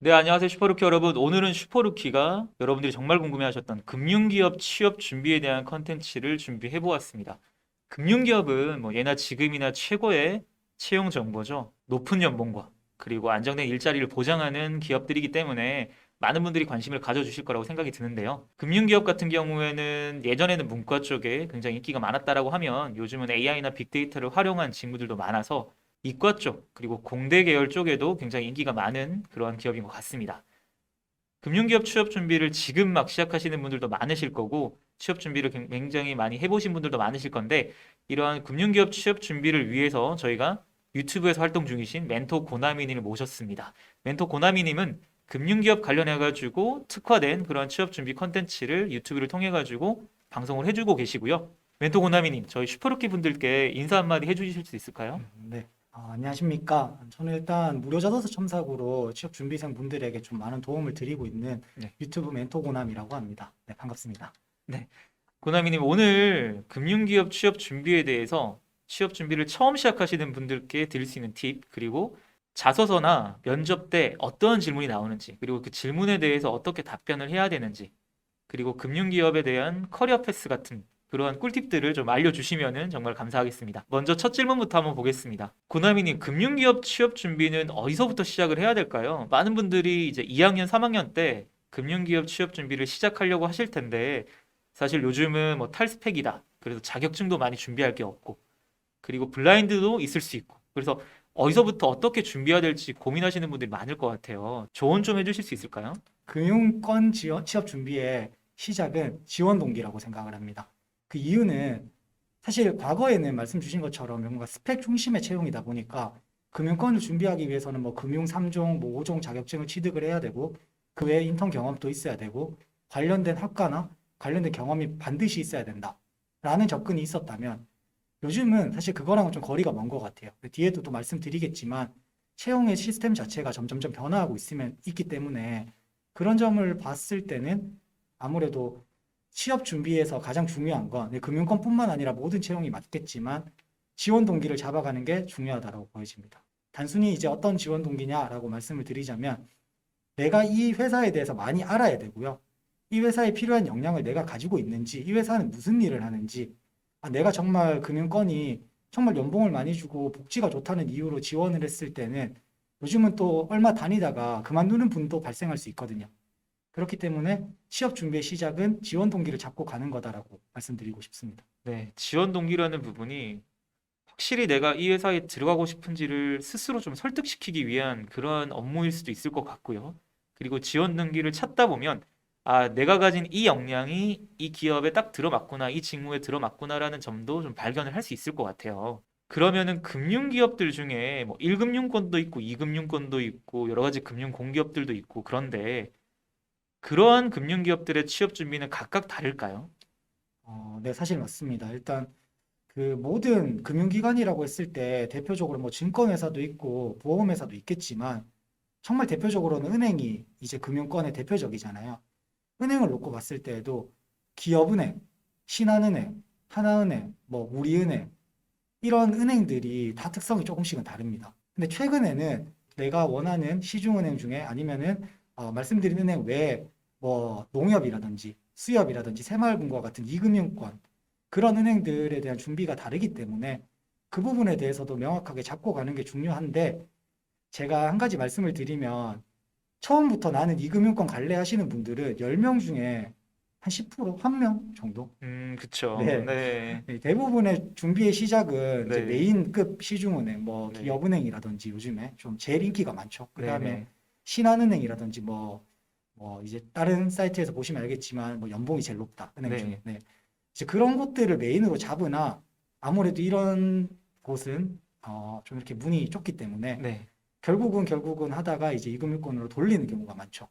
네, 안녕하세요. 슈퍼루키 여러분. 오늘은 슈퍼루키가 여러분들이 정말 궁금해하셨던 금융기업 취업 준비에 대한 컨텐츠를 준비해 보았습니다. 금융기업은 뭐 예나 지금이나 최고의 채용 정보죠. 높은 연봉과 그리고 안정된 일자리를 보장하는 기업들이기 때문에 많은 분들이 관심을 가져주실 거라고 생각이 드는데요. 금융기업 같은 경우에는 예전에는 문과 쪽에 굉장히 인기가 많았다라고 하면 요즘은 AI나 빅데이터를 활용한 직무들도 많아서 이과 쪽, 그리고 공대 계열 쪽에도 굉장히 인기가 많은 그러한 기업인 것 같습니다. 금융기업 취업 준비를 지금 막 시작하시는 분들도 많으실 거고, 취업 준비를 굉장히 많이 해보신 분들도 많으실 건데, 이러한 금융기업 취업 준비를 위해서 저희가 유튜브에서 활동 중이신 멘토 고나미님을 모셨습니다. 멘토 고나미님은 금융기업 관련해가지고 특화된 그런 취업 준비 컨텐츠를 유튜브를 통해가지고 방송을 해주고 계시고요. 멘토 고나미님, 저희 슈퍼루키 분들께 인사 한마디 해주실 수 있을까요? 네. 안녕하십니까. 저는 일단 무료 자소서 첨삭으로 취업 준비생 분들에게 좀 많은 도움을 드리고 있는 네. 유튜브 멘토고남이라고 합니다. 네, 반갑습니다. 네. 고나미님, 오늘 금융기업 취업 준비에 대해서 취업 준비를 처음 시작하시는 분들께 드릴 수 있는 팁, 그리고 자소서나 면접 때 어떤 질문이 나오는지, 그리고 그 질문에 대해서 어떻게 답변을 해야 되는지, 그리고 금융기업에 대한 커리어 패스 같은 그러한 꿀팁들을 좀 알려주시면 정말 감사하겠습니다. 먼저 첫 질문부터 한번 보겠습니다. 고나미님, 금융기업 취업 준비는 어디서부터 시작을 해야 될까요? 많은 분들이 이제 2학년, 3학년 때 금융기업 취업 준비를 시작하려고 하실 텐데, 사실 요즘은 뭐 탈스펙이다. 그래서 자격증도 많이 준비할 게 없고, 그리고 블라인드도 있을 수 있고. 그래서 어디서부터 어떻게 준비해야 될지 고민하시는 분들이 많을 것 같아요. 조언 좀 해주실 수 있을까요? 금융권 지원, 취업 준비의 시작은 지원 동기라고 생각을 합니다. 그 이유는 사실 과거에는 말씀 주신 것처럼 뭔가 스펙 중심의 채용이다 보니까 금융권을 준비하기 위해서는 뭐 금융 3종, 뭐 5종 자격증을 취득을 해야 되고 그 외에 인턴 경험도 있어야 되고 관련된 학과나 관련된 경험이 반드시 있어야 된다라는 접근이 있었다면 요즘은 사실 그거랑은 좀 거리가 먼 것 같아요. 뒤에도 또 말씀드리겠지만 채용의 시스템 자체가 점점점 변화하고 있기 때문에 그런 점을 봤을 때는 아무래도 취업 준비에서 가장 중요한 건 금융권뿐만 아니라 모든 채용이 맞겠지만 지원 동기를 잡아가는 게 중요하다고 보여집니다. 단순히 이제 어떤 지원 동기냐라고 말씀을 드리자면 내가 이 회사에 대해서 많이 알아야 되고요. 이 회사에 필요한 역량을 내가 가지고 있는지, 이 회사는 무슨 일을 하는지, 내가 정말 금융권이 정말 연봉을 많이 주고 복지가 좋다는 이유로 지원을 했을 때는 요즘은 또 얼마 다니다가 그만두는 분도 발생할 수 있거든요. 그렇기 때문에 취업 준비의 시작은 지원 동기를 잡고 가는 거다라고 말씀드리고 싶습니다. 네, 지원 동기라는 부분이 확실히 내가 이 회사에 들어가고 싶은지를 스스로 좀 설득시키기 위한 그런 업무일 수도 있을 것 같고요. 그리고 지원 동기를 찾다 보면 아, 내가 가진 이 역량이 이 기업에 딱 들어맞구나, 이 직무에 들어맞구나라는 점도 좀 발견을 할 수 있을 것 같아요. 그러면은 금융기업들 중에 뭐 1금융권도 있고 2금융권도 있고 여러 가지 금융 공기업들도 있고 그런데 그러한 금융기업들의 취업 준비는 각각 다를까요? 네, 사실 맞습니다. 일단 그 모든 금융기관이라고 했을 때 대표적으로 뭐 증권회사도 있고 보험회사도 있겠지만 정말 대표적으로는 은행이 이제 금융권의 대표적이잖아요. 은행을 놓고 봤을 때에도 기업은행, 신한은행, 하나은행, 뭐 우리은행 이런 은행들이 다 특성이 조금씩은 다릅니다. 근데 최근에는 내가 원하는 시중은행 중에 아니면은 말씀드린 은행 외에 뭐 농협이라든지 수협이라든지 새마을금고와 같은 이금융권 그런 은행들에 대한 준비가 다르기 때문에 그 부분에 대해서도 명확하게 잡고 가는 게 중요한데 제가 한 가지 말씀을 드리면 처음부터 나는 이금융권 갈래 하시는 분들은 10명 중에 한 10%, 1명 정도? 그쵸. 네. 네. 대부분의 준비의 시작은 이제 네. 메인급 시중은행, 뭐 네. 기업은행이라든지 요즘에 좀 제일 인기가 많죠. 그 다음에 네네. 신한은행이라든지 뭐 이제 다른 사이트에서 보시면 알겠지만 뭐 연봉이 제일 높다. 은행 중에. 네. 네. 이제 그런 곳들을 메인으로 잡으나 아무래도 이런 곳은 좀 이렇게 문이 좁기 때문에 네. 결국은 하다가 이제 이금융권으로 돌리는 경우가 많죠.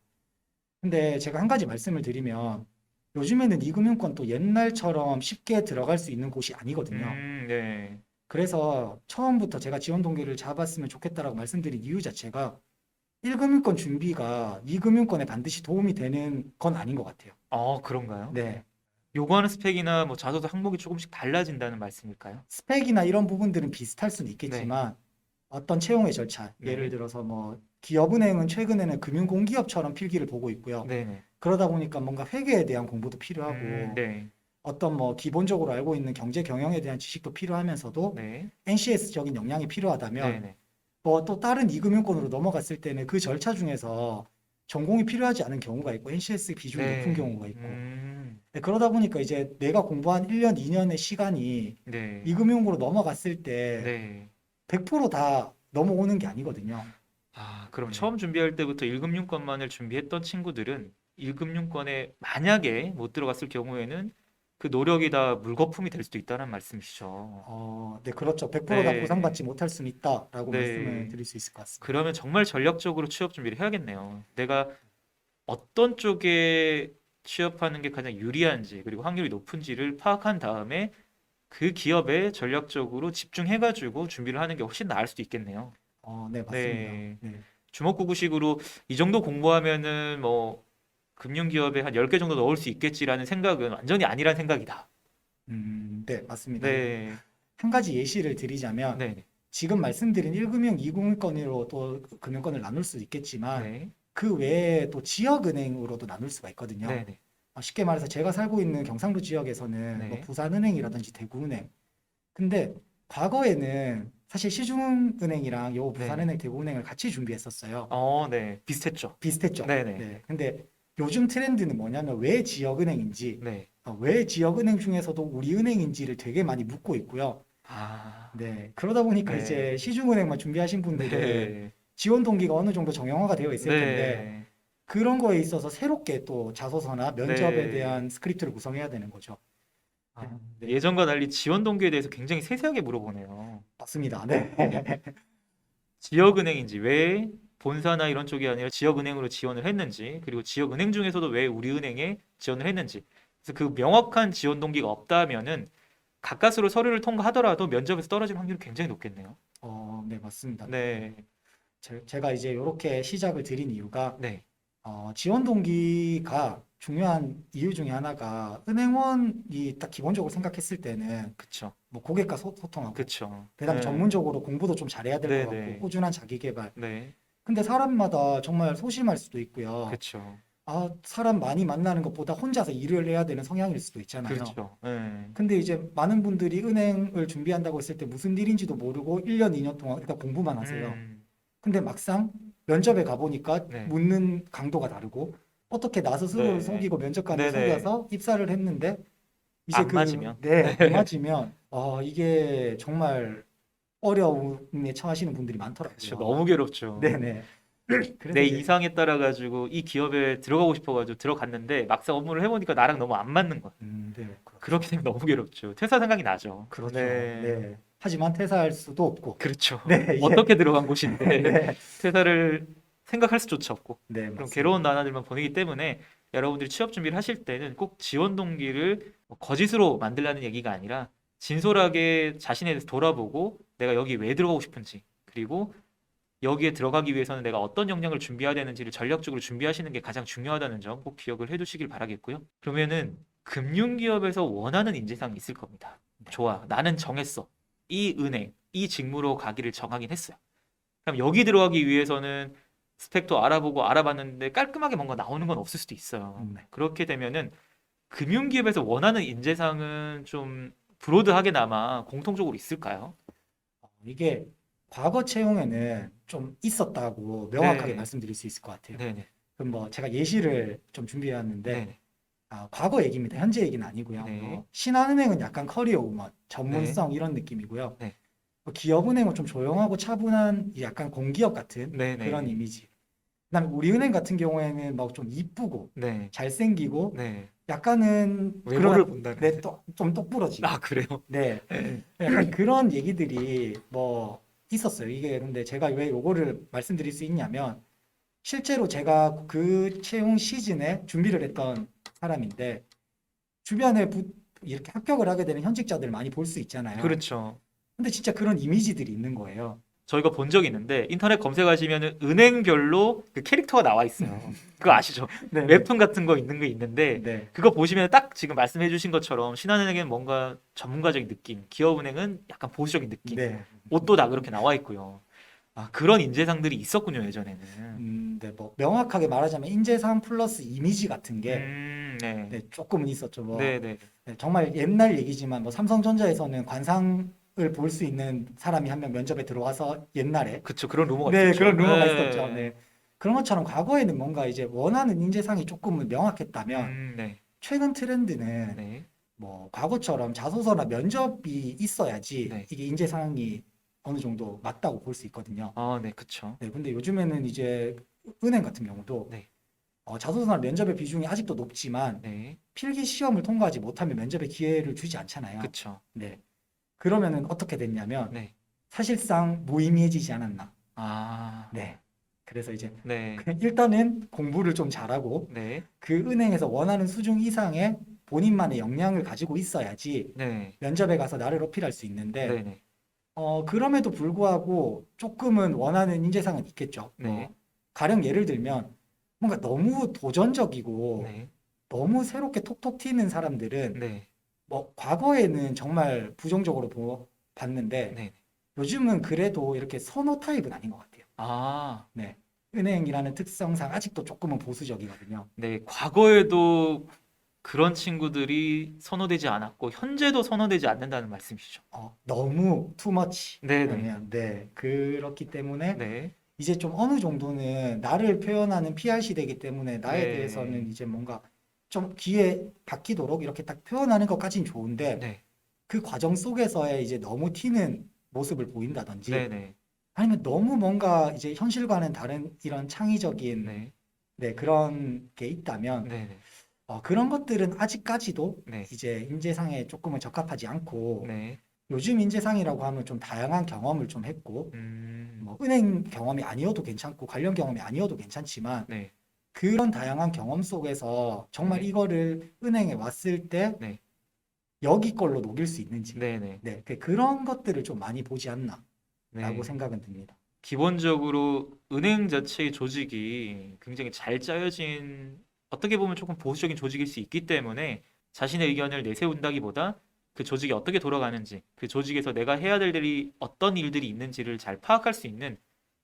근데 제가 한 가지 말씀을 드리면 요즘에는 이금융권 또 옛날처럼 쉽게 들어갈 수 있는 곳이 아니거든요. 네. 그래서 처음부터 제가 지원 동기를 잡았으면 좋겠다라고 말씀드린 이유 자체가 1금융권 준비가 2금융권에 반드시 도움이 되는 건 아닌 것 같아요. 그런가요? 네. 요구하는 스펙이나 뭐 자소서 항목이 조금씩 달라진다는 말씀일까요? 스펙이나 이런 부분들은 비슷할 수는 네. 있겠지만 어떤 채용의 절차, 예를 네. 들어서 뭐 기업은행은 최근에는 금융공기업처럼 필기를 보고 있고요. 네네. 그러다 보니까 뭔가 회계에 대한 공부도 필요하고 네. 어떤 뭐 기본적으로 알고 있는 경제 경영에 대한 지식도 필요하면서도 네. NCS적인 역량이 필요하다면 네네. 뭐 또 다른 이금융권으로 넘어갔을 때는 그 절차 중에서 전공이 필요하지 않은 경우가 있고 NCS 비중이 높은 네. 경우가 있고 네, 그러다 보니까 이제 내가 공부한 1년, 2년의 시간이 네. 이금융으로 넘어갔을 때 네. 100%다 넘어오는 게 아니거든요. 아, 그럼 네. 처음 준비할 때부터 1금융권만을 준비했던 친구들은 1금융권에 만약에 못 들어갔을 경우에는 그 노력이 다 물거품이 될 수도 있다는 말씀이시죠. 네, 그렇죠. 100%다 네. 보상받지 못할 수는 있다라고 말씀을 네. 드릴 수 있을 것 같습니다. 그러면 정말 전략적으로 취업 준비를 해야겠네요. 내가 어떤 쪽에 취업하는 게 가장 유리한지 그리고 확률이 높은지를 파악한 다음에 그 기업에 전략적으로 집중해가지고 준비를 하는 게 훨씬 나을 수도 있겠네요. 네, 맞습니다. 네. 네. 주먹구구식으로 이 정도 공부하면은 뭐 금융기업에 한 10개 정도 넣을 수 있겠지라는 생각은 완전히 아니란 생각이다. 네, 맞습니다. 네. 한 가지 예시를 드리자면 네. 지금 말씀드린 1금융, 2금융권으로 또 금융권을 나눌 수도 있겠지만 네. 그 외에 또 지역은행으로도 나눌 수가 있거든요. 네. 네. 쉽게 말해서 제가 살고 있는 경상도 지역에서는 뭐 네. 부산은행이라든지 대구은행. 근데 과거에는 사실 시중은행이랑 요 네. 부산은행, 대구은행을 같이 준비했었어요. 네. 비슷했죠. 비슷했죠. 네. 네. 네. 근데 요즘 트렌드는 뭐냐면 왜 지역은행인지, 네. 왜 지역은행 중에서도 우리 은행인지를 되게 많이 묻고 있고요. 아. 네. 그러다 보니까 네. 이제 시중은행만 준비하신 분들은 네. 지원 동기가 어느 정도 정형화가 되어 있을 텐데 네. 그런 거에 있어서 새롭게 또 자소서나 면접에 네. 대한 스크립트를 구성해야 되는 거죠. 네. 아, 네. 예전과 달리 지원 동기에 대해서 굉장히 세세하게 물어보네요. 맞습니다. 네. 지역은행인지 왜 본사나 이런 쪽이 아니라 지역은행으로 지원을 했는지 그리고 지역은행 중에서도 왜 우리은행에 지원을 했는지 그래서 그 명확한 지원 동기가 없다면은 가까스로 서류를 통과하더라도 면접에서 떨어질 확률이 굉장히 높겠네요. 네, 맞습니다. 네. 제가 이제 이렇게 시작을 드린 이유가 네. 지원 동기가 중요한 이유 중에 하나가 은행원이 딱 기본적으로 생각했을 때는 그쵸. 뭐 고객과 소통하고 그쵸. 그다음에 네. 전문적으로 공부도 좀 잘해야 될 것 네, 같고 네. 꾸준한 자기 개발. 네. 근데 사람마다 정말 소심할 수도 있고요. 그쵸. 사람 많이 만나는 것보다 혼자서 일을 해야 되는 성향일 수도 있잖아요. 그렇죠. 네. 근데 이제 많은 분들이 은행을 준비한다고 했을 때 무슨 일인지도 모르고 1년, 2년 동안 일단 공부만 하세요. 음, 근데 막상 면접에 가보니까 네. 묻는 강도가 다르고 어떻게 나 스스로를 네. 속이고 면접관을 네네. 속여서 입사를 했는데 이제 안 맞으면. 안 맞으면 이게 정말 어려움에 처하시는 분들이 많더라고요. 그쵸. 너무 괴롭죠. 네네. 그래서 내 이제 이상에 따라 가지고 이 기업에 들어가고 싶어가지고 들어갔는데 막상 업무를 해보니까 나랑 너무 안 맞는 거야. 네, 그렇게 되면 너무 괴롭죠. 퇴사 생각이 나죠. 그렇죠. 네. 네. 하지만 퇴사할 수도 없고. 그렇죠. 네, 예. 어떻게 들어간 곳인데 네. 퇴사를 생각할 수조차 없고 네, 그럼 맞습니다. 괴로운 나날들만 보내기 때문에 여러분들이 취업 준비를 하실 때는 꼭 지원 동기를 뭐 거짓으로 만들라는 얘기가 아니라 진솔하게 자신에 대해서 돌아보고 내가 여기 왜 들어가고 싶은지 그리고 여기에 들어가기 위해서는 내가 어떤 역량을 준비해야 되는지를 전략적으로 준비하시는 게 가장 중요하다는 점 꼭 기억을 해두시길 바라겠고요. 그러면은 금융기업에서 원하는 인재상이 있을 겁니다. 좋아, 나는 정했어. 이 은행, 이 직무로 가기를 정하긴 했어요. 그럼 여기 들어가기 위해서는 스펙도 알아보고 알아봤는데 깔끔하게 뭔가 나오는 건 없을 수도 있어요. 네. 그렇게 되면은 금융기업에서 원하는 인재상은 좀 브로드하게나마 공통적으로 있을까요? 이게 과거 채용에는 좀 있었다고 명확하게 네. 말씀드릴 수 있을 것 같아요. 네네. 그럼 뭐 제가 예시를 좀 준비해왔는데 네네. 과거 얘기입니다. 현재 얘기는 아니고요. 네. 신한은행은 약간 커리어 우먼, 전문성 이런 느낌이고요. 네. 기업은행은 좀 조용하고 차분한 약간 공기업 같은 네네. 그런 이미지. 그다음에 우리은행 같은 경우에는 막 좀 이쁘고 네. 잘생기고 네. 약간은 외모를 그런 본다는. 네, 좀 똑부러지고 아, 그래요? 네, 약간 그런 얘기들이 뭐 있었어요. 이게 근데 제가 왜 요거를 말씀드릴 수 있냐면 실제로 제가 그 채용 시즌에 준비를 했던 사람인데 주변에 이렇게 합격을 하게 되는 현직자들 많이 볼 수 있잖아요. 그렇죠. 근데 진짜 그런 이미지들이 있는 거예요. 저희가 본 적이 있는데 인터넷 검색하시면은 은행별로 그 캐릭터가 나와 있어요. 그거 아시죠? 네, 웹툰 같은 거 있는 거 있는데 네, 그거 보시면 딱 지금 말씀해 주신 것처럼 신한은행은 뭔가 전문가적인 느낌, 기업은행은 약간 보수적인 느낌, 네. 옷도 다 그렇게 나와 있고요. 아, 그런 인재상들이 있었군요, 예전에는. 네, 뭐 명확하게 말하자면 인재상 플러스 이미지 같은 게 네. 네, 조금은 있었죠. 뭐 네네. 네, 정말 옛날 얘기지만 뭐 삼성전자에서는 관상을 볼 수 있는 사람이 한 명 면접에 들어와서 옛날에 그쵸, 그런 루머가 네, 있었죠. 그런 루머가 있었죠. 네. 네. 그런 것처럼 과거에는 뭔가 이제 원하는 인재상이 조금은 명확했다면 네. 최근 트렌드는 네. 뭐 과거처럼 자소서나 면접이 있어야지 네. 이게 인재상이 어느 정도 맞다고 볼 수 있거든요. 아, 네, 그쵸. 네, 근데 요즘에는 이제 은행 같은 경우도 네. 자소서나 면접의 비중이 아직도 높지만 네. 필기 시험을 통과하지 못하면 면접의 기회를 주지 않잖아요. 그쵸. 네. 그러면은 어떻게 됐냐면 네. 사실상 무의미해지지 않았나. 아, 네. 그래서 이제 네. 일단은 공부를 좀 잘하고 네. 그 은행에서 원하는 수준 이상의 본인만의 역량을 가지고 있어야지 네. 면접에 가서 나를 어필할 수 있는데 네네. 그럼에도 불구하고 조금은 원하는 인재상은 있겠죠. 네. 가령 예를 들면 뭔가 너무 도전적이고 네. 너무 새롭게 톡톡 튀는 사람들은 네. 뭐 과거에는 정말 부정적으로 봤는데 네. 요즘은 그래도 이렇게 선호 타입은 아닌 것 같아요. 아, 네. 은행이라는 특성상 아직도 조금은 보수적이거든요. 네. 과거에도 그런 친구들이 선호되지 않았고, 현재도 선호되지 않는다는 말씀이시죠. 너무 투머치. 네네. 네. 그렇기 때문에 네. 이제 좀 어느 정도는 나를 표현하는 PR 시대이기 때문에 나에 네. 대해서는 이제 뭔가 좀 귀에 박히도록 이렇게 딱 표현하는 것까진 좋은데 네. 그 과정 속에서의 이제 너무 튀는 모습을 보인다든지 네네. 아니면 너무 뭔가 이제 현실과는 다른 이런 창의적인 네. 네, 그런 게 있다면 네네. 그런 것들은 아직까지도 네. 이제 인재상에 조금은 적합하지 않고 네. 요즘 인재상이라고 하면 좀 다양한 경험을 좀 했고 뭐 은행 경험이 아니어도 괜찮고 관련 경험이 아니어도 괜찮지만 네. 그런 다양한 경험 속에서 정말 네. 이거를 은행에 왔을 때 네. 여기 걸로 녹일 수 있는지 네네. 네, 그런 것들을 좀 많이 보지 않나라고 네. 생각은 듭니다. 기본적으로 은행 자체의 조직이 굉장히 잘 짜여진 어떻게 보면 조금 보수적인 조직일 수 있기 때문에 자신의 의견을 내세운다기보다 그 조직이 어떻게 돌아가는지 그 조직에서 내가 해야 될 일이 어떤 일들이 있는지를 잘 파악할 수 있는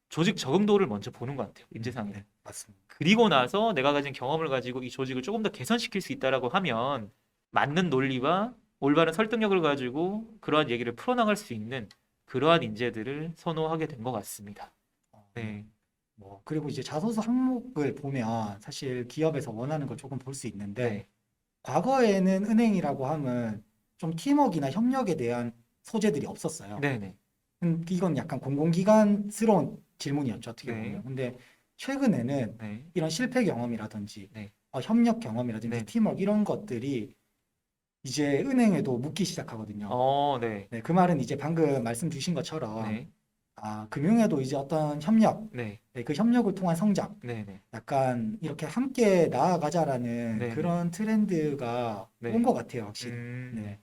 조직 적응도를 먼저 보는 것 같아요. 인재상이. 네, 맞습니다. 그리고 나서 내가 가진 경험을 가지고 이 조직을 조금 더 개선시킬 수 있다라고 하면 맞는 논리와 올바른 설득력을 가지고 그러한 얘기를 풀어나갈 수 있는 그러한 인재들을 선호하게 된 것 같습니다. 네. 네. 뭐 그리고 이제 자소서 항목을 보면 사실 기업에서 원하는 걸 조금 볼 수 있는데 네. 과거에는 은행이라고 하면 좀 팀워크나 협력에 대한 소재들이 없었어요. 네네. 이건 약간 공공기관스러운 질문이었죠, 어떻게 네. 보면. 근데 최근에는 네. 이런 실패 경험이라든지 네. 협력 경험이라든지 네. 팀워크 이런 것들이 이제 은행에도 묻기 시작하거든요. 네. 네, 그 말은 이제 방금 말씀 주신 것처럼 네. 금융에도 이제 어떤 협력, 네. 네, 그 협력을 통한 성장, 네. 네. 약간 이렇게 함께 나아가자라는 네. 네. 그런 트렌드가 네. 온 것 같아요, 확실히. 네.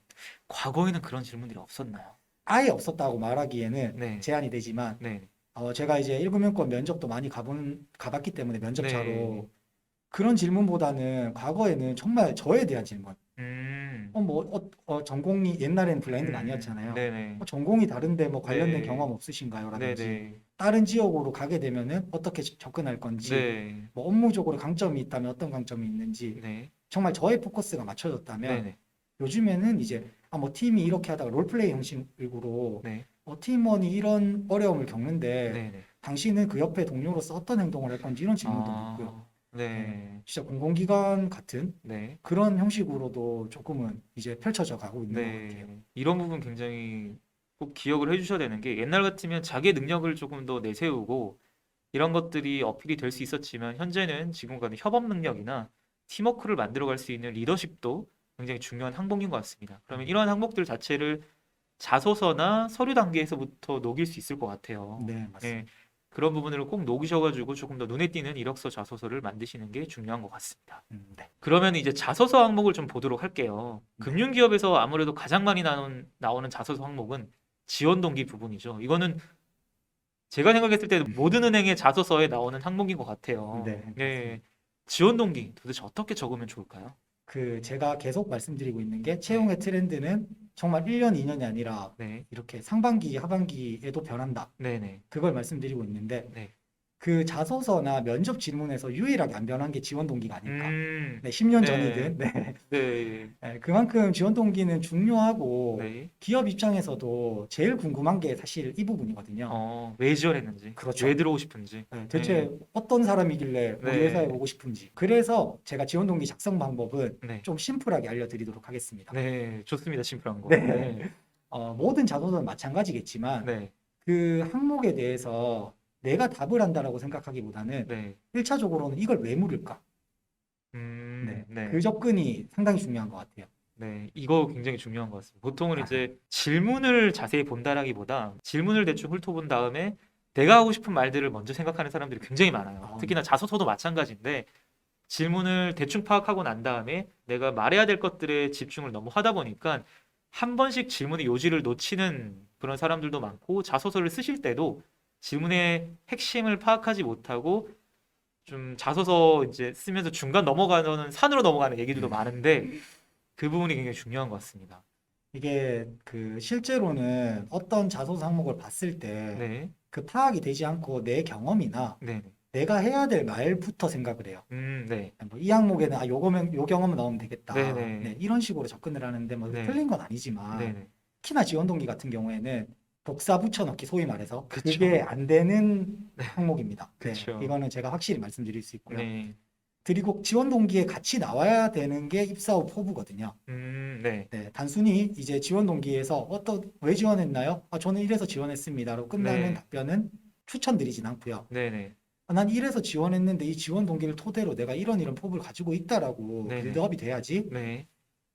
과거에는 그런 질문들이 없었나요? 아예 없었다고 말하기에는 네. 제한이 되지만, 네. 제가 이제 1금융권 면접도 많이 가봤기 때문에 네. 면접자로 그런 질문보다는 과거에는 정말 저에 대한 질문. 전공이 옛날에는 블라인드가 아니었잖아요. 네네. 전공이 다른데 뭐 관련된 네. 경험 없으신가요? 라든지 네네. 다른 지역으로 가게 되면은 어떻게 접근할 건지 네. 뭐 업무적으로 강점이 있다면 어떤 강점이 있는지 네. 정말 저의 포커스가 맞춰졌다면 네네. 요즘에는 이제 뭐 팀이 이렇게 하다가 롤플레이 형식으로 네. 팀원이 이런 어려움을 겪는데 네네. 당신은 그 옆에 동료로서 어떤 행동을 할 건지 이런 질문도 묻고요. 네. 진짜 공공기관 같은 네. 그런 형식으로도 조금은 이제 펼쳐져 가고 있는 것 같아요. 네. 이런 부분 굉장히 꼭 기억을 해주셔야 되는 게 옛날 같으면 자기의 능력을 조금 더 내세우고 이런 것들이 어필이 될 수 있었지만 현재는 지금과는 협업 능력이나 팀워크를 만들어갈 수 있는 리더십도 굉장히 중요한 항목인 것 같습니다. 그러면 이러한 항목들 자체를 자소서나 서류 단계에서부터 녹일 수 있을 것 같아요. 네, 네, 맞습니다. 그런 부분을 꼭 녹이셔가지고 조금 더 눈에 띄는 이력서 자소서를 만드시는 게 중요한 것 같습니다. 네. 그러면 이제 자소서 항목을 좀 보도록 할게요. 네. 금융기업에서 아무래도 가장 많이 나오는 자소서 항목은 지원 동기 부분이죠. 이거는 제가 생각했을 때는 모든 은행의 자소서에 나오는 항목인 것 같아요. 네, 네, 지원 동기 도대체 어떻게 적으면 좋을까요? 제가 계속 말씀드리고 있는 게 채용의 트렌드는 정말 1년, 2년이 아니라 네. 이렇게 상반기, 하반기에도 변한다. 네네. 그걸 말씀드리고 있는데 네. 그 자소서나 면접 질문에서 유일하게 안 변한 게 지원 동기가 아닐까. 음. 네, 10년 네. 전이든. 네. 네. 네, 그만큼 지원 동기는 중요하고 네. 기업 입장에서도 제일 궁금한 게 사실 이 부분이거든요. 왜 지원했는지, 그렇죠. 왜 들어오고 싶은지. 네, 네. 대체 어떤 사람이길래 우리 회사에 네. 오고 싶은지. 그래서 제가 지원 동기 작성 방법은 네. 좀 심플하게 알려드리도록 하겠습니다. 네. 좋습니다. 심플한 거. 네. 네. 모든 자소서는 마찬가지겠지만 네. 그 항목에 대해서 내가 답을 한다라고 생각하기보다는 네. 1차적으로는 이걸 왜 물을까? 네, 네. 그 접근이 상당히 중요한 것 같아요. 네. 이거 굉장히 중요한 것 같습니다. 보통은 아, 이제 질문을 자세히 본다라기보다 질문을 대충 훑어본 다음에 내가 하고 싶은 말들을 먼저 생각하는 사람들이 굉장히 많아요. 아, 특히나 자소서도 마찬가지인데 질문을 대충 파악하고 난 다음에 내가 말해야 될 것들에 집중을 너무 하다 보니까 한 번씩 질문의 요지를 놓치는 그런 사람들도 많고 자소서를 쓰실 때도 질문의 핵심을 파악하지 못하고 좀 자소서 이제 쓰면서 중간 넘어가는 산으로 넘어가는 얘기들도 많은데 그 부분이 굉장히 중요한 것 같습니다. 이게 그 실제로는 어떤 자소서 항목을 봤을 때 네, 그 파악이 되지 않고 내 경험이나 네, 네. 내가 해야 될 말부터 생각을 해요. 네, 뭐 이 항목에는 요거면 요 경험은 넣으면 되겠다. 네, 네, 네, 이런 식으로 접근을 하는데 뭐 네, 틀린 건 네, 아니지만 네. 특히나 지원 동기 같은 경우에는 복사 붙여넣기 소위 말해서 그쵸. 그게 안 되는 항목입니다. 네, 그쵸. 이거는 제가 확실히 말씀드릴 수 있고요. 네, 그리고 지원 동기에 같이 나와야 되는 게 입사 후 포부거든요. 네, 네, 단순히 이제 지원 동기에서 왜 지원했나요? 저는 이래서 지원했습니다로 끝나는 네, 답변은 추천드리진 않고요. 네, 네, 난 이래서 지원했는데 이 지원 동기를 토대로 내가 이런 포부를 가지고 있다라고 네, 네, 빌드업이 돼야지. 네,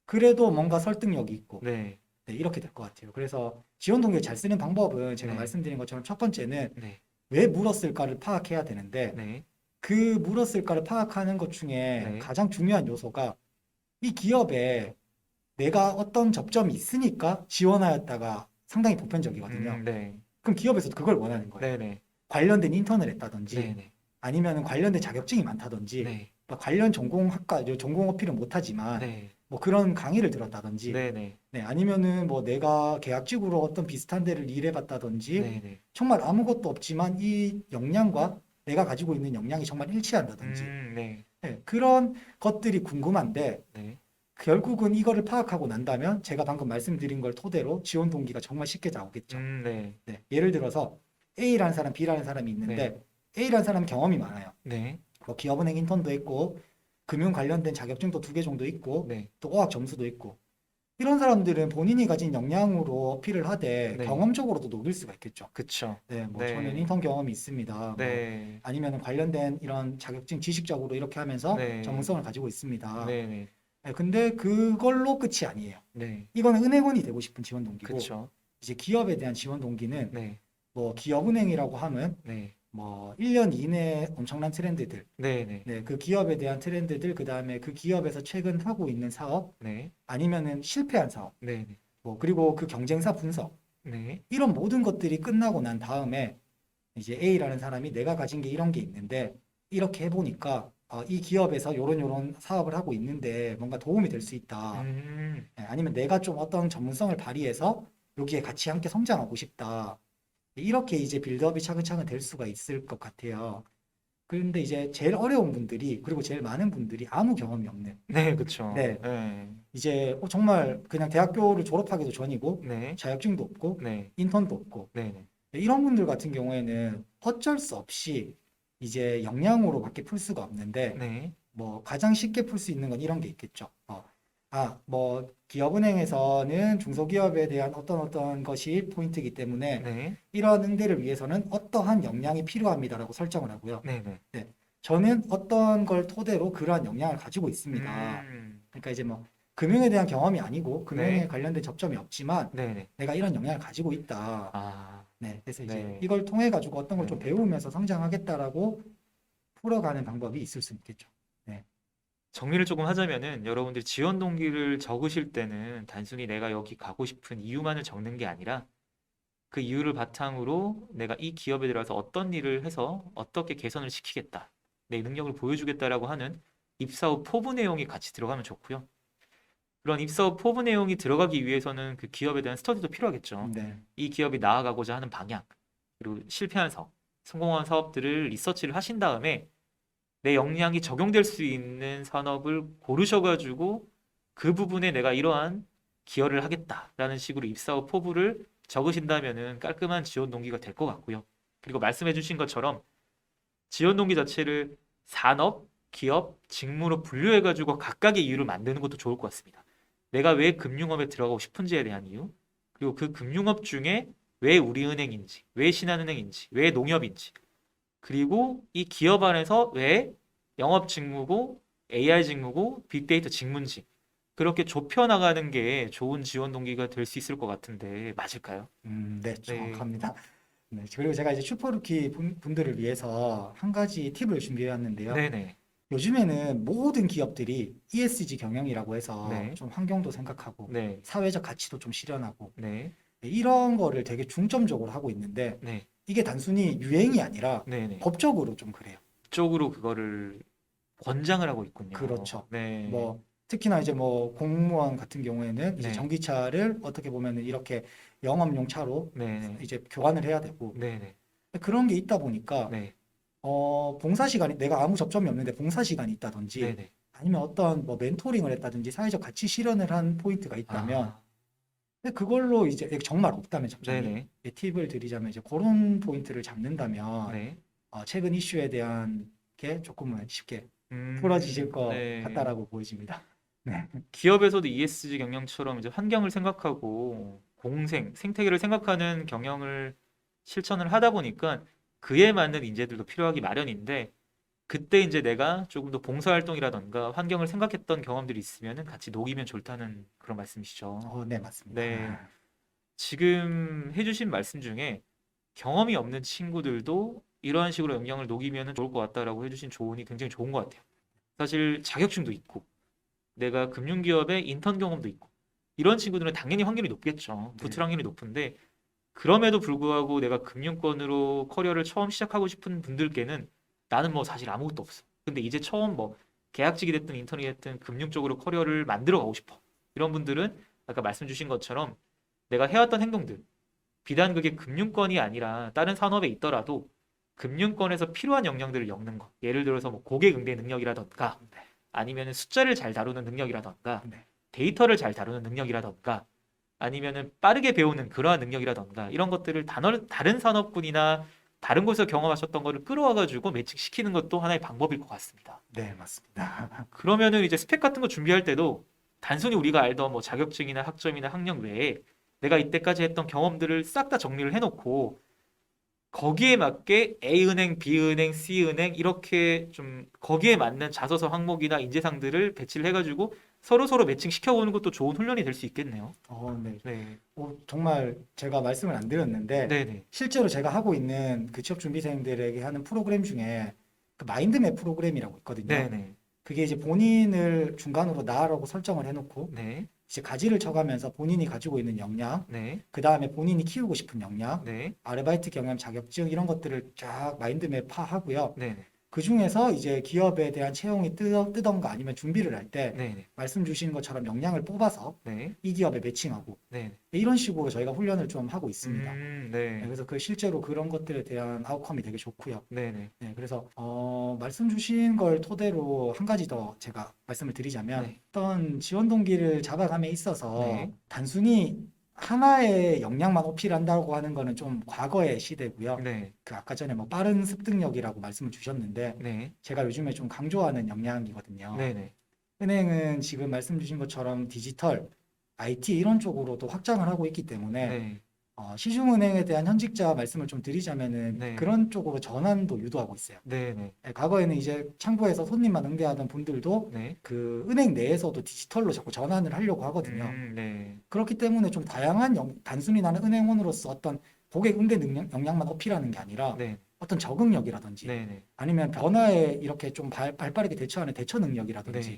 그래도 뭔가 설득력이 있고 네, 네, 이렇게 될 것 같아요. 그래서 지원 동기를 잘 쓰는 방법은 제가 네, 말씀드린 것처럼 첫 번째는 네, 왜 물었을까를 파악해야 되는데 네, 그 물었을까를 파악하는 것 중에 네. 가장 중요한 요소가 이 기업에 내가 어떤 접점이 있으니까 지원하였다가 상당히 보편적이거든요. 네, 그럼 기업에서도 그걸 원하는 거예요. 네, 네, 관련된 인턴을 네, 했다든지 네, 아니면 관련된 자격증이 많다든지 네, 뭐 관련 전공학과 전공 어필은 못하지만 네, 뭐 그런 강의를 들었다든지 네, 네, 네, 아니면은 뭐 내가 계약직으로 어떤 비슷한 데를 일해봤다든지 네, 네. 정말 아무것도 없지만 이 역량과 내가 가지고 있는 역량이 정말 일치한다든지 네, 네, 그런 것들이 궁금한데 네, 결국은 이거를 파악하고 난다면 제가 방금 말씀드린 걸 토대로 지원 동기가 정말 쉽게 나오겠죠. 네, 네, 예를 들어서 A라는 사람, B라는 사람이 있는데 A라는 사람은 경험이 많아요. 네, 뭐 기업은행 인턴도 있고 금융 관련된 자격증도 2개 정도 있고 네, 또 어학 점수도 있고 이런 사람들은 본인이 가진 역량으로 어필을 하되 네. 경험적으로도 녹일 수가 있겠죠. 그쵸. 네, 뭐 네. 저는 인턴 경험이 있습니다. 뭐 네, 아니면 관련된 이런 자격증 지식적으로 이렇게 하면서 네, 전문성을 가지고 있습니다. 네, 네, 네, 근데 그걸로 끝이 아니에요. 네, 이거는 은행원이 되고 싶은 지원 동기고 그쵸. 이제 기업에 대한 지원 동기는 네, 뭐 기업은행이라고 하면 네, 뭐 1년 이내 엄청난 트렌드들, 네, 네, 네, 그 기업에 대한 트렌드들, 그 다음에 그 기업에서 최근 하고 있는 사업, 네, 아니면은 실패한 사업, 네, 뭐 그리고 그 경쟁사 분석, 네, 이런 모든 것들이 끝나고 난 다음에 이제 A라는 사람이 내가 가진 게 이런 게 있는데 이렇게 해보니까 이 기업에서 요런 사업을 하고 있는데 뭔가 도움이 될 수 있다. 예, 아니면 내가 좀 어떤 전문성을 발휘해서 여기에 같이 함께 성장하고 싶다. 이렇게 이제 빌드업이 차근차근 될 수가 있을 것 같아요. 그런데 이제 제일 어려운 분들이 그리고 제일 많은 분들이 아무 경험이 없는 네, 그쵸. 네, 네, 이제 정말 그냥 대학교를 졸업하기도 전이고 네, 자격증도 없고 네, 인턴도 없고 네, 네, 이런 분들 같은 경우에는 어쩔 수 없이 이제 역량으로밖에 풀 수가 없는데 네, 뭐 가장 쉽게 풀 수 있는 건 이런 게 있겠죠. 뭐 기업은행에서는 중소기업에 대한 어떤 것이 포인트이기 때문에 네, 이러한 응대를 위해서는 어떠한 역량이 필요합니다라고 설정을 하고요. 네, 네. 네, 저는 어떤 걸 토대로 그러한 역량을 가지고 있습니다. 음, 그러니까 이제 뭐 금융에 대한 경험이 아니고 금융에 네, 관련된 접점이 없지만 네, 네. 내가 이런 역량을 가지고 있다. 아, 네, 그래서 이제 네, 이걸 통해 가지고 어떤 걸 좀 네. 배우면서 성장하겠다라고 풀어가는 방법이 있을 수 있겠죠. 네, 정리를 조금 하자면은 여러분들이 지원 동기를 적으실 때는 단순히 내가 여기 가고 싶은 이유만을 적는 게 아니라 그 이유를 바탕으로 내가 이 기업에 들어가서 어떤 일을 해서 어떻게 개선을 시키겠다. 내 능력을 보여주겠다라고 하는 입사 후 포부 내용이 같이 들어가면 좋고요. 그런 입사업 포부 내용이 들어가기 위해서는 그 기업에 대한 스터디도 필요하겠죠. 네. 이 기업이 나아가고자 하는 방향, 그리고 실패한 사업, 성공한 사업들을 리서치를 하신 다음에 내 역량이 적용될 수 있는 산업을 고르셔가지고 그 부분에 내가 이러한 기여를 하겠다라는 식으로 입사업 포부를 적으신다면은 깔끔한 지원 동기가 될 것 같고요. 그리고 말씀해주신 것처럼 지원 동기 자체를 산업, 기업, 직무로 분류해가지고 각각의 이유를 만드는 것도 좋을 것 같습니다. 내가 왜 금융업에 들어가고 싶은지에 대한 이유, 그리고 그 금융업 중에 왜 우리은행인지, 왜 신한은행인지, 왜 농협인지, 그리고 이 기업 안에서 왜 영업 직무고 AI 직무고 빅데이터 직무인지 그렇게 좁혀 나가는 게 좋은 지원 동기가 될 수 있을 것 같은데 맞을까요? 네, 네, 정확합니다. 네, 그리고 제가 이제 슈퍼루키 분들을 위해서 한 가지 팁을 준비해 왔는데요. 네네, 요즘에는 모든 기업들이 ESG 경영이라고 해서 네, 좀 환경도 생각하고 네, 사회적 가치도 좀 실현하고 네, 네, 이런 거를 되게 중점적으로 하고 있는데 네, 이게 단순히 유행이 아니라 네, 네. 법적으로 좀 그래요. 쪽으로 그거를 권장을 하고 있군요. 그렇죠. 네, 뭐 특히나 이제 뭐 공무원 같은 경우에는 이제 네, 전기차를 어떻게 보면은 이렇게 영업용 차로 네, 네, 이제 교환을 해야 되고 네, 네, 그런 게 있다 보니까 네, 봉사 시간이 내가 아무 접점이 없는데 봉사 시간이 네, 있다든지 네. 아니면 어떤 뭐 멘토링을 했다든지 사회적 가치 실현을 한 포인트가 있다면 아, 근데 그걸로 이제 정말 없다면 네, 접점이 네, 팁을 드리자면 이제 그런 포인트를 잡는다면 네. 최근 이슈에 대한 게 조금은 쉽게 풀어지실 것 네. 같다라고 보여집니다. 네. 기업에서도 ESG 경영처럼 이제 환경을 생각하고 공생, 생태계를 생각하는 경영을 실천을 하다 보니까 그에 맞는 인재들도 필요하기 마련인데 그때 이제 내가 조금 더 봉사활동이라던가 환경을 생각했던 경험들이 있으면은 같이 녹이면 좋다는 그런 말씀이시죠. 네, 맞습니다. 네. 지금 해주신 말씀 중에 경험이 없는 친구들도 이러한 식으로 영향을 녹이면 좋을 것 같다라고 해주신 조언이 굉장히 좋은 것 같아요. 사실 자격증도 있고 내가 금융기업의 인턴 경험도 있고 이런 친구들은 당연히 확률이 높겠죠. 네. 붙을 확률이 높은데 그럼에도 불구하고 내가 금융권으로 커리어를 처음 시작하고 싶은 분들께는 나는 뭐 사실 아무것도 없어. 근데 이제 처음 뭐 계약직이 됐든 인턴이 됐든 금융 쪽으로 커리어를 만들어 가고 싶어. 이런 분들은 아까 말씀 주신 것처럼 내가 해왔던 행동들 비단 그게 금융권이 아니라 다른 산업에 있더라도 금융권에서 필요한 역량들을 엮는 것. 예를 들어서 뭐 고객 응대 능력이라던가 아니면은 숫자를 잘 다루는 능력이라던가 네. 데이터를 잘 다루는 능력이라던가 아니면은 빠르게 배우는 그러한 능력이라던가 이런 것들을 다른 산업군이나 다른 곳에서 경험하셨던 거를 끌어와 가지고 매칭시키는 것도 하나의 방법일 것 같습니다. 네, 맞습니다. 그러면은 이제 스펙 같은 거 준비할 때도 단순히 우리가 알던 뭐 자격증이나 학점이나 학력 외에 내가 이때까지 했던 경험들을 싹 다 정리를 해놓고 거기에 맞게 A은행, B은행, C은행 이렇게 좀 거기에 맞는 자소서 항목이나 인재상들을 배치를 해가지고 서로 매칭 시켜보는 것도 좋은 훈련이 될 수 있겠네요. 네. 네, 정말 제가 말씀을 안 드렸는데 네네, 실제로 제가 하고 있는 그 취업 준비생들에게 하는 프로그램 중에 그 마인드맵 프로그램이라고 있거든요. 네네, 그게 이제 본인을 중간으로 나라고 설정을 해놓고 네, 이제 가지를 쳐가면서 본인이 가지고 있는 역량, 네, 그 다음에 본인이 키우고 싶은 역량, 네, 아르바이트 경험 자격증 이런 것들을 쫙 마인드맵 파하고요. 네네, 그 중에서 이제 기업에 대한 채용이 뜨던가 아니면 준비를 할 때 네네, 말씀 주신 것처럼 역량을 뽑아서 네, 이 기업에 매칭하고 네네, 이런 식으로 저희가 훈련을 좀 하고 있습니다. 네, 네, 그래서 실제로 그런 것들에 대한 아웃컴이 되게 좋고요. 네네, 네, 그래서 말씀 주신 걸 토대로 한 가지 더 제가 말씀을 드리자면 네, 어떤 지원 동기를 잡아감에 있어서 네, 단순히 하나의 역량만 어필한다고 하는 거는 좀 과거의 시대고요. 네, 그 아까 전에 뭐 빠른 습득력이라고 말씀을 주셨는데 네, 제가 요즘에 좀 강조하는 역량이거든요. 네네, 은행은 지금 말씀 주신 것처럼 디지털, IT 이런 쪽으로도 확장을 하고 있기 때문에 네, 시중은행에 대한 현직자 말씀을 좀 드리자면은 네, 그런 쪽으로 전환도 유도하고 있어요. 네네, 과거에는 이제 창구에서 손님만 응대하던 분들도 네, 그 은행 내에서도 디지털로 자꾸 전환을 하려고 하거든요. 네, 그렇기 때문에 좀 다양한 단순히 나는 은행원으로서 어떤 고객 응대 능력, 역량만 어필하는 게 아니라 네, 어떤 적응력이라든지 네네, 아니면 변화에 이렇게 좀 발빠르게 대처하는 대처 능력이라든지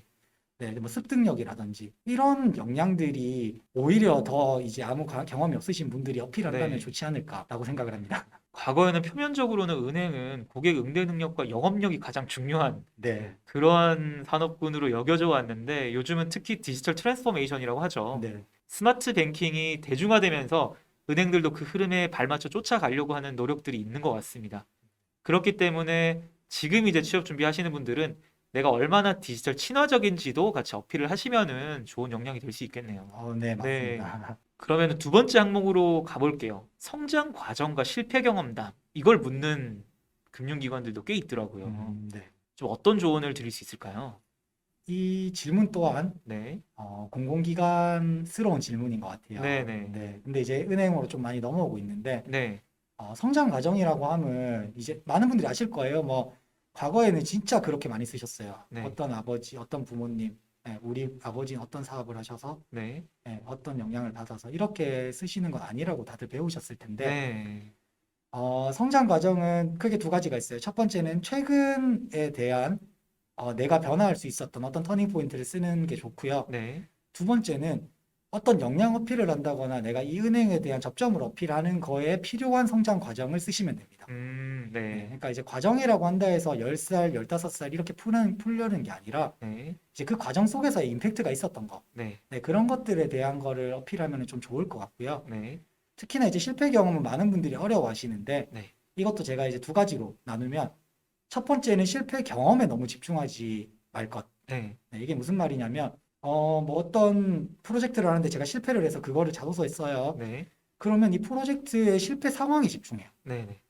네. 뭐 습득력이라든지 이런 역량들이 오히려 더 이제 아무 경험이 없으신 분들이 어필한다면 네. 좋지 않을까라고 생각을 합니다. 과거에는 표면적으로는 은행은 고객 응대 능력과 영업력이 가장 중요한 네, 그러한 산업군으로 여겨져 왔는데 요즘은 특히 디지털 트랜스포메이션이라고 하죠. 네, 스마트 뱅킹이 대중화되면서 은행들도 그 흐름에 발맞춰 쫓아가려고 하는 노력들이 있는 것 같습니다. 그렇기 때문에 지금 이제 취업 준비하시는 분들은 내가 얼마나 디지털 친화적인지도 같이 어필을 하시면은 좋은 역량이 될 수 있겠네요. 네, 네. 맞습니다. 그러면 두 번째 항목으로 가볼게요. 성장 과정과 실패 경험담. 이걸 묻는 금융기관들도 꽤 있더라고요. 네. 좀 어떤 조언을 드릴 수 있을까요? 이 질문 또한 네. 공공기관스러운 질문인 것 같아요. 네네. 네, 근데 이제 은행으로 좀 많이 넘어오고 있는데 네. 성장 과정이라고 하면 이제 많은 분들이 아실 거예요. 뭐 과거에는 진짜 그렇게 많이 쓰셨어요. 네. 어떤 아버지, 어떤 부모님, 우리 아버지는 어떤 사업을 하셔서 네. 어떤 영향을 받아서 이렇게 쓰시는 건 아니라고 다들 배우셨을 텐데 네. 성장 과정은 크게 두 가지가 있어요. 첫 번째는 최근에 대한 내가 변화할 수 있었던 어떤 터닝 포인트를 쓰는 게 좋고요. 네. 두 번째는 어떤 역량 어필을 한다거나 내가 이 은행에 대한 접점을 어필하는 거에 필요한 성장 과정을 쓰시면 됩니다. 네, 네. 그러니까 이제 과정이라고 한다 해서 10살, 15살 이렇게 풀려는 게 아니라 네. 이제 그 과정 속에서의 임팩트가 있었던 거. 네. 네, 그런 것들에 대한 거를 어필하면 좀 좋을 것 같고요. 네. 특히나 이제 실패 경험은 많은 분들이 어려워하시는데 네. 이것도 제가 이제 두 가지로 나누면 첫 번째는 실패 경험에 너무 집중하지 말 것. 네. 네, 이게 무슨 말이냐면 뭐 어떤 프로젝트를 하는데 제가 실패를 해서 그거를 자소서에 써요. 네. 그러면 이 프로젝트의 실패 상황에 집중해요. 네. 네.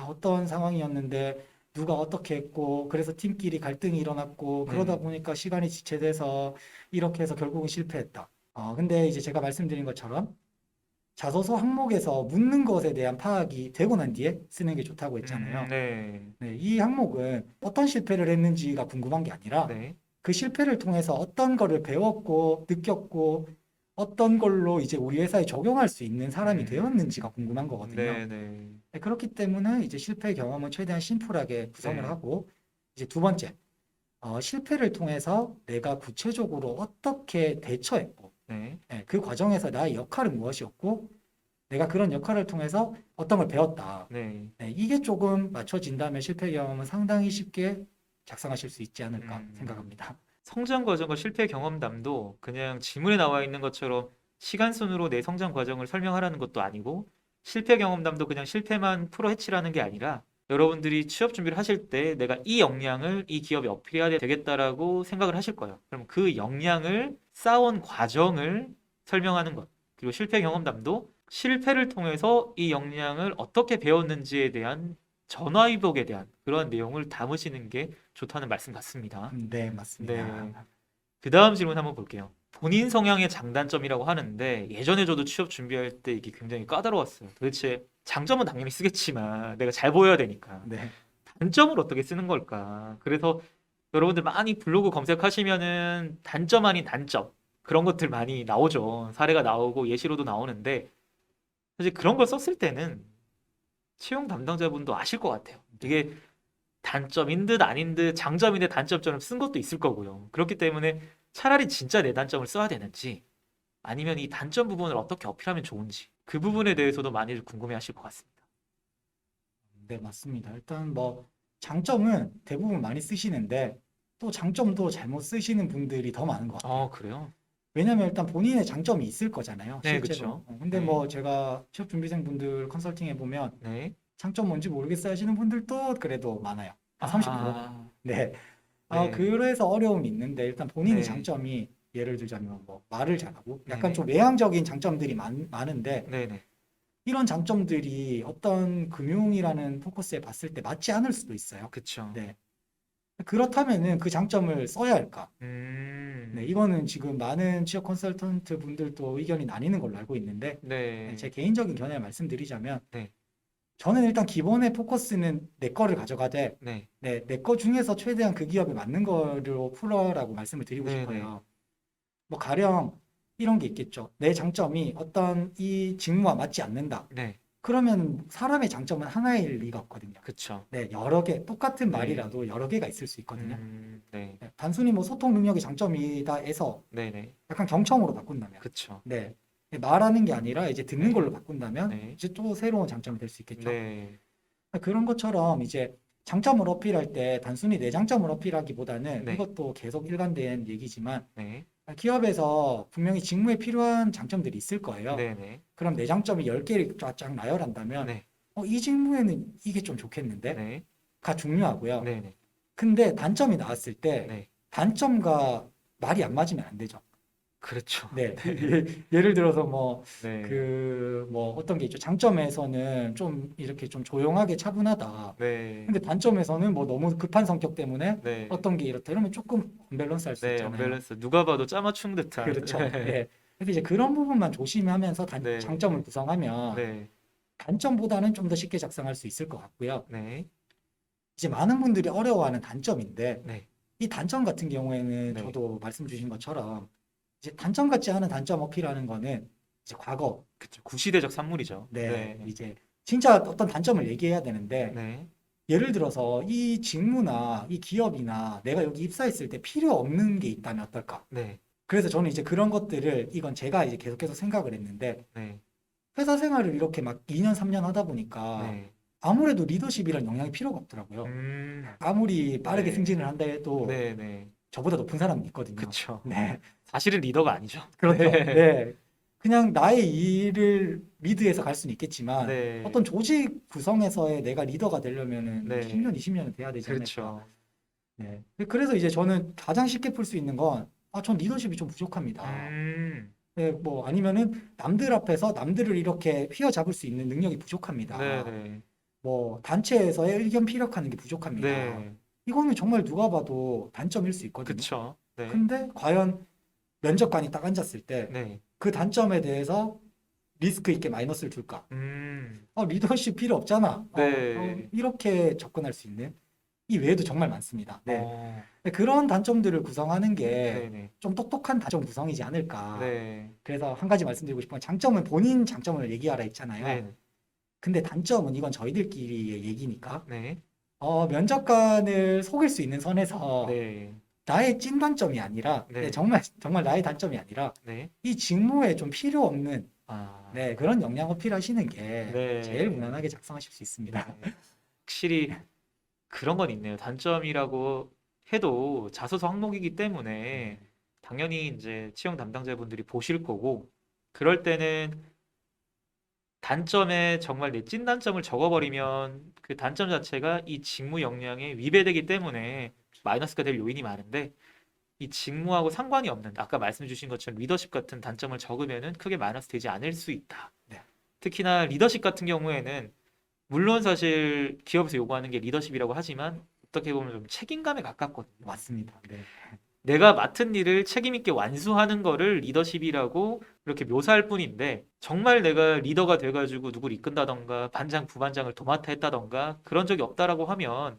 어떤 상황이었는데 누가 어떻게 했고 그래서 팀끼리 갈등이 일어났고 그러다 네. 보니까 시간이 지체돼서 이렇게 해서 결국은 실패했다. 근데 이제 제가 말씀드린 것처럼 자소서 항목에서 묻는 것에 대한 파악이 되고 난 뒤에 쓰는 게 좋다고 했잖아요. 네. 네, 이 항목은 어떤 실패를 했는지가 궁금한 게 아니라 네. 그 실패를 통해서 어떤 거를 배웠고 느꼈고 어떤 걸로 이제 우리 회사에 적용할 수 있는 사람이 되었는지가 궁금한 거거든요. 네. 네. 네, 그렇기 때문에 이제 실패 경험은 최대한 심플하게 구성을 네. 하고 이제 두 번째, 실패를 통해서 내가 구체적으로 어떻게 대처했고 네. 그 과정에서 나의 역할은 무엇이었고 내가 그런 역할을 통해서 어떤 걸 배웠다. 네. 네, 이게 조금 맞춰진다면 실패 경험은 상당히 쉽게 작성하실 수 있지 않을까 음. 생각합니다. 성장 과정과 실패 경험담도 그냥 지문에 나와 있는 것처럼 시간 순으로 내 성장 과정을 설명하라는 것도 아니고 실패 경험담도 그냥 실패만 풀어 헤치라는 게 아니라 여러분들이 취업 준비를 하실 때 내가 이 역량을 이 기업에 어필해야 되겠다라고 생각을 하실 거예요. 그럼 그 역량을 쌓아온 과정을 설명하는 것. 그리고 실패 경험담도 실패를 통해서 이 역량을 어떻게 배웠는지에 대한 전화위복에 대한 그런 내용을 담으시는 게 좋다는 말씀 같습니다. 네, 맞습니다. 네. 그 다음 질문 한번 볼게요. 본인 성향의 장단점이라고 하는데 예전에 저도 취업 준비할 때 이게 굉장히 까다로웠어요. 도대체 장점은 당연히 쓰겠지만 내가 잘 보여야 되니까 네, 단점을 어떻게 쓰는 걸까? 그래서 여러분들 많이 블로그 검색하시면은 단점 아닌 단점 그런 것들 많이 나오죠. 사례가 나오고 예시로도 나오는데 사실 그런 걸 썼을 때는 채용 담당자분도 아실 것 같아요. 이게 단점인 듯 아닌 듯 장점인데 단점처럼 쓴 것도 있을 거고요. 그렇기 때문에 차라리 진짜 내 단점을 써야 되는지 아니면 이 단점 부분을 어떻게 어필하면 좋은지 그 부분에 대해서도 많이들 궁금해 하실 것 같습니다. 네, 맞습니다. 일단 뭐 장점은 대부분 많이 쓰시는데 또 장점도 잘못 쓰시는 분들이 더 많은 것 같아요. 그래요? 왜냐면 일단 본인의 장점이 있을 거잖아요, 네, 실제로. 그쵸. 근데 네, 뭐 제가 취업 준비생 분들 컨설팅 해보면 네. 장점 뭔지 모르겠어요 하시는 분들도 그래도 많아요. 한 30%. 아, 네. 네, 그래서 어려움이 있는데 일단 본인의 네, 장점이 예를 들자면 뭐 말을 잘하고 네, 약간 네, 좀 외향적인 장점들이 많은데 네, 네. 이런 장점들이 어떤 금융이라는 포커스에 봤을 때 맞지 않을 수도 있어요. 그쵸. 네. 그렇다면은 그 장점을 써야 할까? 네, 음, 이거는 지금 많은 취업 컨설턴트 분들도 의견이 나뉘는 걸로 알고 있는데 제 네, 개인적인 견해를 말씀드리자면 네, 저는 일단 기본의 포커스는 내 거를 가져가되 네, 내 거 중에서 최대한 그 기업에 맞는 거로 풀어라고 말씀을 드리고 네, 네, 싶어요. 뭐 가령 이런 게 있겠죠. 내 장점이 어떤 이 직무와 맞지 않는다. 네, 그러면 사람의 장점은 하나일 리가 없거든요. 그쵸. 네, 여러 개, 똑같은 네, 말이라도 여러 개가 있을 수 있거든요. 네, 네, 단순히 뭐 소통 능력이 장점이다 해서 네, 네, 약간 경청으로 바꾼다면, 그쵸. 네, 말하는 게 아니라 이제 듣는 네, 걸로 바꾼다면 네, 이제 또 새로운 장점이 될 수 있겠죠. 네. 그런 것처럼 이제 장점을 어필할 때 단순히 내 장점을 어필하기보다는 네. 이것도 계속 일관된 얘기지만 네. 기업에서 분명히 직무에 필요한 장점들이 있을 거예요. 네네. 그럼 내 장점이 10개를 쫙쫙 나열한다면 네. 이 직무에는 이게 좀 좋겠는데? 네. 가 중요하고요. 네네. 근데 단점이 나왔을 때 네. 단점과 말이 안 맞으면 안 되죠. 그렇죠. 네. 네. 예를 들어서 뭐 네. 어떤 게 있죠. 장점에서는 좀 이렇게 좀 조용하게 차분하다. 네. 근데 단점에서는 뭐 너무 급한 성격 때문에 네. 어떤 게 이렇다. 이러면 조금 언밸런스 할 수 네. 있잖아요. 언밸런스. 누가 봐도 짜맞춘 듯한. 그렇죠. 네. 그래서 이제 그런 부분만 조심하면서 네. 장점을 구성하면 네. 단점보다는 좀 더 쉽게 작성할 수 있을 것 같고요. 네. 이제 많은 분들이 어려워하는 단점인데 네. 이 단점 같은 경우에는 네. 저도 말씀 주신 것처럼 이제 단점 같지 않은 단점 어필하는 거는 이제 과거, 그쵸. 구시대적 산물이죠. 네, 네. 이제 진짜 어떤 단점을 얘기해야 되는데 네. 예를 들어서 이 직무나 이 기업이나 내가 여기 입사했을 때 필요 없는 게 있다면 어떨까? 네. 그래서 저는 이제 그런 것들을 이건 제가 이제 계속해서 생각을 했는데 네. 회사 생활을 이렇게 막 2년, 3년 하다 보니까 네. 아무래도 리더십이란 영향이 필요가 없더라고요. 아무리 빠르게 네. 승진을 한다 해도 네. 네. 저보다 높은 사람이 있거든요. 그쵸. 네. 사실은 리더가 아니죠. 그렇죠. 네. 네. 그냥 나의 일을 리드해서 갈 수는 있겠지만 네. 어떤 조직 구성에서의 내가 리더가 되려면은 네. 10년, 20년은 돼야 되지 않을까. 그렇죠. 네. 그래서 이제 저는 가장 쉽게 풀 수 있는 건 전 리더십이 좀 부족합니다. 네, 뭐 아니면은 남들 앞에서 남들을 이렇게 휘어잡을 수 있는 능력이 부족합니다. 네네. 뭐 단체에서의 의견 피력하는 게 부족합니다. 네. 이거는 정말 누가 봐도 단점일 수 있거든요. 그쵸. 네. 근데 과연 면접관이 딱 앉았을 때 네. 그 단점에 대해서 리스크 있게 마이너스를 줄까? 음. 리더십 필요 없잖아. 네. 이렇게 접근할 수 있는 이 외에도 정말 많습니다. 네. 어. 근데 그런 단점들을 구성하는 게 네네. 좀 똑똑한 단점 구성이지 않을까. 네. 그래서 한 가지 말씀드리고 싶은 건 장점은 본인 장점을 얘기하라 했잖아요. 네. 근데 단점은 이건 저희들끼리의 얘기니까 네. 면접관을 속일 수 있는 선에서 네. 나의 찐 단점이 아니라 네. 정말 나의 단점이 아니라 네. 이 직무에 좀 필요 없는 아. 그런 역량 어필하시는 게 네. 제일 무난하게 작성하실 수 있습니다. 네. 확실히 그런 건 있네요. 단점이라고 해도 자소서 항목이기 때문에 당연히 이제 채용 담당자분들이 보실 거고, 그럴 때는 단점에 정말 내 찐 단점을 적어버리면 그 단점 자체가 이 직무 역량에 위배되기 때문에 마이너스가 될 요인이 많은데, 이 직무하고 상관이 없는 아까 말씀 주신 것처럼 리더십 같은 단점을 적으면은 크게 마이너스 되지 않을 수 있다. 네. 특히나 리더십 같은 경우에는 물론 사실 기업에서 요구하는 게 리더십이라고 하지만 어떻게 보면 좀 책임감에 가깝거든요. 맞습니다. 네. 내가 맡은 일을 책임 있게 완수하는 거를 리더십이라고 이렇게 묘사할 뿐인데, 정말 내가 리더가 돼가지고 누구를 이끈다던가 반장 부반장을 도맡아 했다던가 그런 적이 없다라고 하면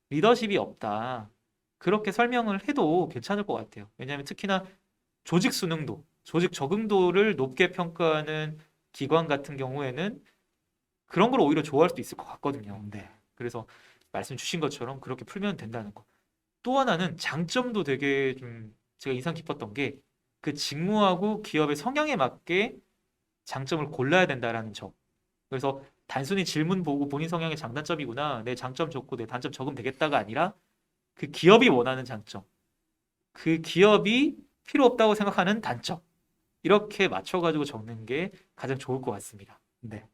리더십이 없다, 그렇게 설명을 해도 괜찮을 것 같아요. 왜냐하면 특히나 조직 수능도, 조직 적응도를 높게 평가하는 기관 같은 경우에는 그런 걸 오히려 좋아할 수도 있을 것 같거든요. 네. 그래서 말씀 주신 것처럼 그렇게 풀면 된다는 거. 또 하나는 장점도 되게 좀 제가 인상 깊었던 게 그 직무하고 기업의 성향에 맞게 장점을 골라야 된다라는 점. 그래서 단순히 질문 보고 본인 성향의 장단점이구나, 내 장점 적고 내 단점 적으면 되겠다가 아니라 그 기업이 원하는 장점, 그 기업이 필요 없다고 생각하는 단점, 이렇게 맞춰가지고 적는 게 가장 좋을 것 같습니다. 네.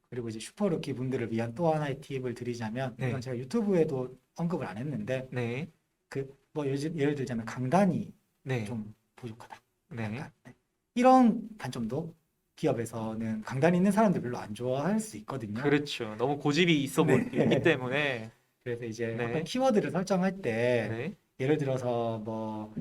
그리고 이제 슈퍼루키 분들을 위한 또 하나의 팁을 드리자면 네. 이건 제가 유튜브에도 언급을 안 했는데 네, 뭐 예를 들자면 강단이 네, 좀 부족하다. 네, 약간. 네. 이런 단점도 기업에서는 강단 있는 사람들 별로 안 좋아할 수 있거든요. 그렇죠. 너무 고집이 있어 네. 보이기 때문에. 그래서 이제 네. 어떤 키워드를 설정할 때 네, 예를 들어서 뭐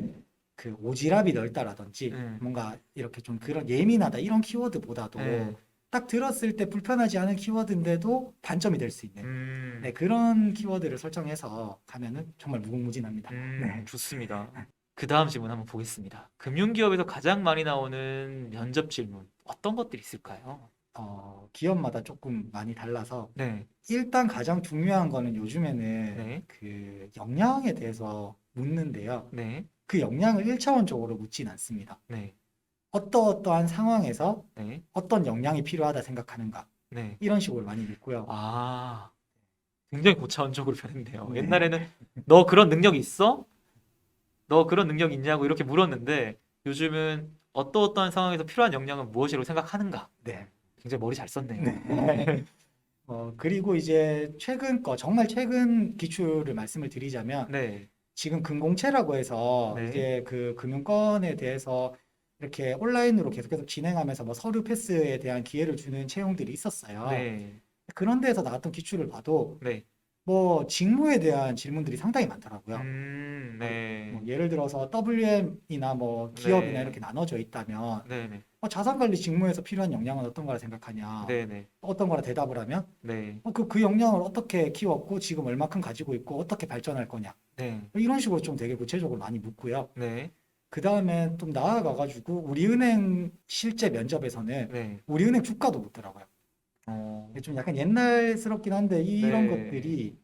그 오지랖이 넓다라든지 뭔가 이렇게 좀 그런 예민하다 이런 키워드보다도 네. 딱 들었을 때 불편하지 않은 키워드인데도 단점이 될 수 있는 네, 그런 키워드를 설정해서 가면은 정말 무궁무진합니다. 네. 좋습니다. 그 다음 질문 한번 보겠습니다. 금융기업에서 가장 많이 나오는 면접 질문 어떤 것들이 있을까요? 기업마다 조금 많이 달라서 네, 일단 가장 중요한 거는 요즘에는 네, 그 역량에 대해서 묻는데요. 네, 그 역량을 1차원적으로 묻진 않습니다. 네, 어떠어떠한 상황에서 네, 어떤 역량이 필요하다 생각하는가 네. 이런 식으로 많이 묻고요. 아, 굉장히 고차원적으로 변했네요. 네. 옛날에는 너 그런 능력 있어? 너 그런 능력 있냐고 이렇게 물었는데 요즘은 어떠어떠한 상황에서 필요한 역량은 무엇이라고 생각하는가? 네. 굉장히 머리 잘 썼네요. 네. 그리고 이제 정말 최근 기출을 말씀을 드리자면, 네, 지금 금공채라고 해서 네, 이제 그 금융권에 대해서 이렇게 온라인으로 계속해서 진행하면서 뭐 서류 패스에 대한 기회를 주는 채용들이 있었어요. 네, 그런 데서 나왔던 기출을 봐도 네, 뭐 직무에 대한 질문들이 상당히 많더라고요. 뭐 네, 예를 들어서 WM이나 뭐 기업이나 네, 이렇게 나눠져 있다면 네, 네, 자산관리 직무에서 필요한 역량은 어떤 거라 생각하냐? 네, 네, 어떤 거라 대답을 하면 네, 그 역량을 어떻게 키웠고 지금 얼마큼 가지고 있고 어떻게 발전할 거냐? 네, 뭐 이런 식으로 좀 되게 구체적으로 많이 묻고요. 네, 그 다음에 좀 나아가가지고 우리은행 실제 면접에서는 네, 우리은행 주가도 묻더라고요. 어, 좀 약간 옛날스럽긴 한데 이런 네, 것들이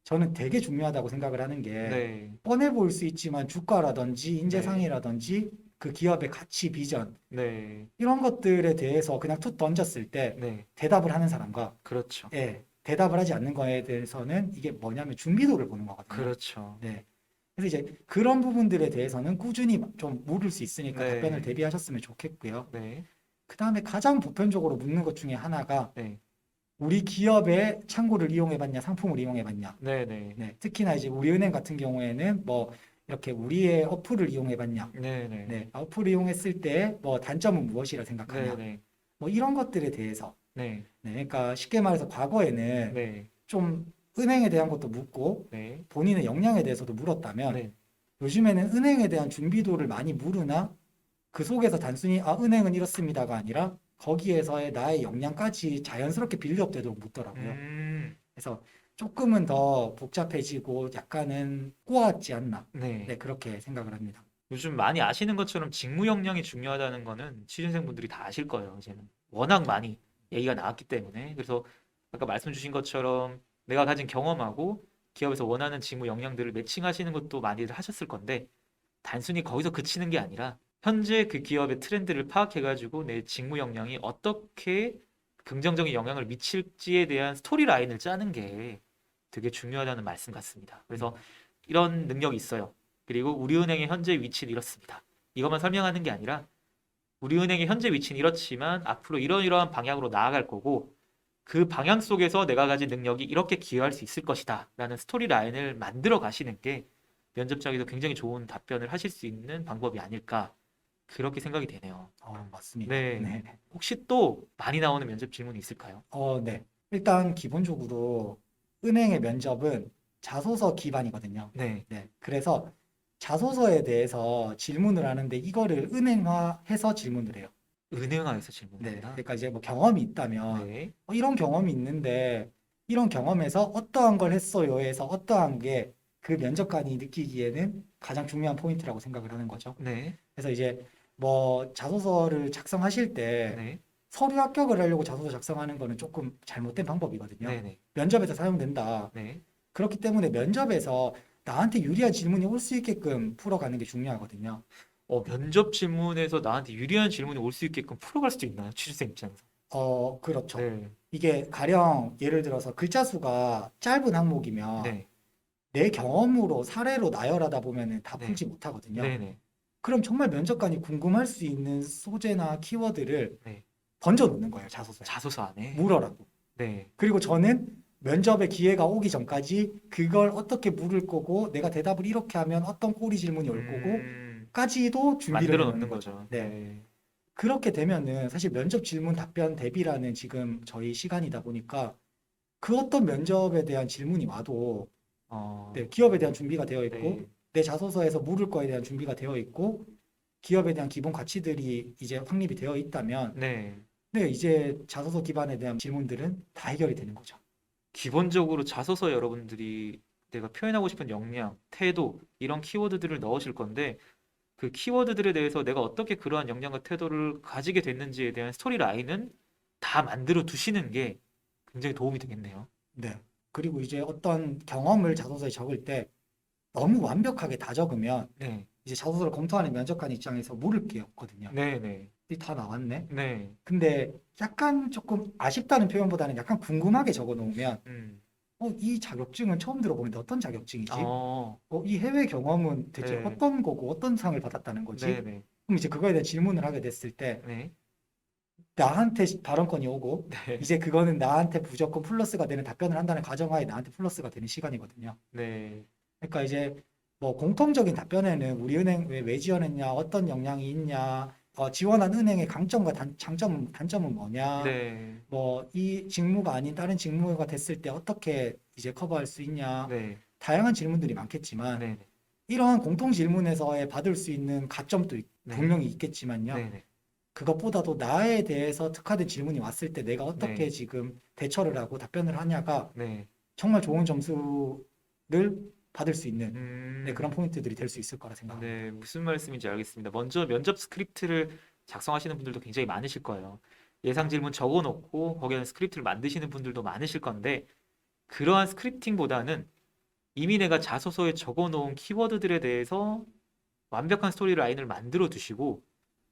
저는 되게 중요하다고 생각을 하는 게, 네, 뻔해 보일 수 있지만 주가라든지 네, 인재상이라든지 그 기업의 가치, 비전 네, 이런 것들에 대해서 그냥 툭 던졌을 때 네, 대답을 하는 사람과, 그렇죠, 대답을 하지 않는 거에 대해서는 이게 뭐냐면 준비도를 보는 거거든요. 그렇죠, 네. 그래서 이제 그런 부분들에 대해서는 꾸준히 좀 물을 수 있으니까 답변을 네, 대비하셨으면 좋겠고요. 네, 그 다음에 가장 보편적으로 묻는 것 중에 하나가 네, 우리 기업의 창구를 이용해봤냐, 상품을 이용해봤냐. 네, 네, 네, 특히나 이제 우리은행 같은 경우에는 뭐 이렇게 우리의 어플을 이용해봤냐, 네, 네, 네, 어플을 이용했을 때 뭐 단점은 무엇이라 네, 생각하냐, 네, 뭐 이런 것들에 대해서, 네, 네, 그러니까 쉽게 말해서 과거에는 네, 좀 은행에 대한 것도 묻고 네, 본인의 역량에 대해서도 물었다면, 네, 요즘에는 은행에 대한 준비도를 많이 물으나 그 속에서 단순히 은행은 이렇습니다가 아니라 거기에서의 나의 역량까지 자연스럽게 빌드업되도록 묻더라고요. 음, 그래서 조금은 더 복잡해지고 약간은 꼬았지 않나. 네. 네, 그렇게 생각을 합니다. 요즘 많이 아시는 것처럼 직무 역량이 중요하다는 거는 취준생분들이 다 아실 거예요, 이제는. 워낙 많이 얘기가 나왔기 때문에. 그래서 아까 말씀 주신 것처럼 내가 가진 경험하고 기업에서 원하는 직무 역량들을 매칭하시는 것도 많이들 하셨을 건데, 단순히 거기서 그치는 게 아니라 현재 그 기업의 트렌드를 파악해가지고 내 직무 역량이 어떻게 긍정적인 영향을 미칠지에 대한 스토리 라인을 짜는 게 되게 중요하다는 말씀 같습니다. 그래서 이런 능력이 있어요. 그리고 우리은행의 현재 위치는 이렇습니다. 이것만 설명하는 게 아니라 우리은행의 현재 위치는 이렇지만 앞으로 이러이러한 방향으로 나아갈 거고 그 방향 속에서 내가 가진 능력이 이렇게 기여할 수 있을 것이다 라는 스토리 라인을 만들어 가시는 게 면접장에도 굉장히 좋은 답변을 하실 수 있는 방법이 아닐까 그렇게 생각이 되네요. 맞습니다. 네. 네. 혹시 또 많이 나오는 면접 질문이 있을까요? 네. 일단 기본적으로 은행의 면접은 자소서 기반이거든요. 네. 네. 그래서 자소서에 대해서 질문을 하는데 이거를 은행화해서 질문을 해요. 은행화에서 질문을 네. 한다. 그러니까 이제 뭐 경험이 있다면 네. 이런 경험이 있는데 이런 경험에서 어떠한 걸 했어요에서 어떠한 게 그 면접관이 느끼기에는 가장 중요한 포인트라고 생각을 하는 거죠. 네. 그래서 이제 뭐 자소서를 작성하실 때 네. 서류 합격을 하려고 자소서 작성하는 거는 조금 잘못된 방법이거든요. 네. 네. 면접에서 사용된다. 네. 그렇기 때문에 면접에서 나한테 유리한 질문이 올 수 있게끔 풀어가는 게 중요하거든요. 면접 질문에서 나한테 유리한 질문이 올 수 있게끔 풀어갈 수도 있나요? 취준생 입장에서. 그렇죠. 네. 이게 가령 예를 들어서 글자 수가 짧은 항목이면 네. 내 경험으로 사례로 나열하다 보면은 다 네. 풀지 못하거든요. 네. 네. 그럼 정말 면접관이 궁금할 수 있는 소재나 키워드를 네. 던져 놓는 거예요, 자소서에. 자소서 안에. 물어라고. 네. 그리고 저는 면접의 기회가 오기 전까지 그걸 어떻게 물을 거고 내가 대답을 이렇게 하면 어떤 꼬리 질문이 올 거고까지도 준비를 만들어 해놓는 놓는 거죠. 거죠. 네. 네. 그렇게 되면은 사실 면접 질문 답변 대비라는 지금 저희 시간이다 보니까 그 어떤 면접에 대한 질문이 와도, 어, 네, 기업에 대한 준비가 되어 있고 네. 내 자소서에서 물을 거에 대한 준비가 되어 있고 기업에 대한 기본 가치들이 이제 확립이 되어 있다면, 네. 네, 이제 자소서 기반에 대한 질문들은 다 해결이 되는 거죠. 기본적으로 자소서에 여러분들이 내가 표현하고 싶은 역량, 태도, 이런 키워드들을 넣으실 건데 그 키워드들에 대해서 내가 어떻게 그러한 역량과 태도를 가지게 됐는지에 대한 스토리 라인은 다 만들어 두시는 게 굉장히 도움이 되겠네요. 네. 그리고 이제 어떤 경험을 자소서에 적을 때 너무 완벽하게 다 적으면 네. 이제 자소서를 검토하는 면접관 입장에서 물을 게 없거든요. 네, 네. 이다 나왔네. 네. 근데 약간 조금 아쉽다는 표현보다는 약간 궁금하게 적어 놓으면 음. 이 자격증은 처음 들어보는데 어떤 자격증이지? 어, 이 해외 경험은 대체 네. 어떤 거고 어떤 상을 받았다는 거지? 네네. 그럼 이제 그거에 대한 질문을 하게 됐을 때 네. 나한테 발언권이 오고 네. 이제 그거는 나한테 무조건 플러스가 되는 답변을 한다는 가정하에 나한테 플러스가 되는 시간이거든요. 네. 그러니까 이제 뭐 공통적인 답변에는 우리 은행 왜 지원했냐, 어떤 역량이 있냐, 지원한 은행의 강점과 장점은, 단점은 뭐냐, 네. 뭐 이 직무가 아닌 다른 직무가 됐을 때 어떻게 이제 커버할 수 있냐, 네. 다양한 질문들이 많겠지만 네. 이러한 공통 질문에서의 받을 수 있는 가점도 네. 분명히 있겠지만요. 네. 네. 그것보다도 나에 대해서 특화된 질문이 왔을 때 내가 어떻게 네. 지금 대처를 하고 답변을 하냐가 네. 정말 좋은 점수를 받을 수 있는 그런 음. 포인트들이 될 수 있을 거라 생각합니다. 네. 무슨 말씀인지 알겠습니다. 먼저 면접 스크립트를 작성하시는 분들도 굉장히 많으실 거예요. 예상 질문 적어 놓고 거기에는 스크립트를 만드시는 분들도 많으실 건데 그러한 스크립팅보다는 이미 내가 자소서에 적어 놓은 키워드들에 대해서 완벽한 스토리 라인을 만들어 두시고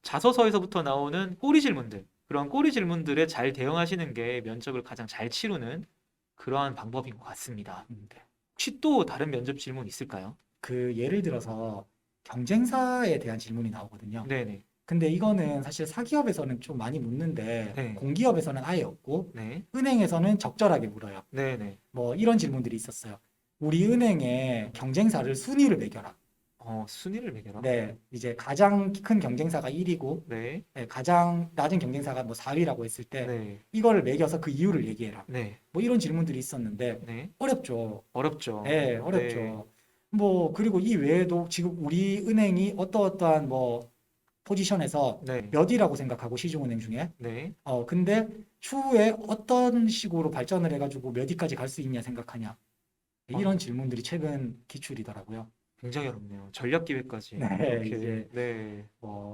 자소서에서부터 나오는 꼬리 질문들, 그런 꼬리 질문들에 잘 대응하시는 게 면접을 가장 잘 치르는 그러한 방법인 것 같습니다. 네. 혹시 또 다른 면접 질문 있을까요? 그 예를 들어서 경쟁사에 대한 질문이 나오거든요. 네네. 근데 이거는 사실 사기업에서는 좀 많이 묻는데 네. 공기업에서는 아예 없고 네. 은행에서는 적절하게 물어요. 네네. 뭐 이런 질문들이 있었어요. 우리 은행의 경쟁사를 순위를 매겨라. 순위를 매겨라. 네, 이제 가장 큰 경쟁사가 1위고 네. 가장 낮은 경쟁사가 뭐 4위라고 했을 때 네. 이거를 매겨서 그 이유를 얘기해라. 네. 뭐 이런 질문들이 있었는데 네. 어렵죠. 어렵죠. 네, 네. 어렵죠. 뭐 그리고 이 외에도 지금 우리 은행이 어떠어떠한 뭐 포지션에서 네. 몇이라고 생각하고 시중은행 중에 네. 근데 추후에 어떤 식으로 발전을 해가지고 몇 위까지 갈 수 있냐 생각하냐 이런 어, 질문들이 최근 기출이더라고요. 굉장히 어렵네요. 전략 기획까지 네, 이렇게. 이제 네.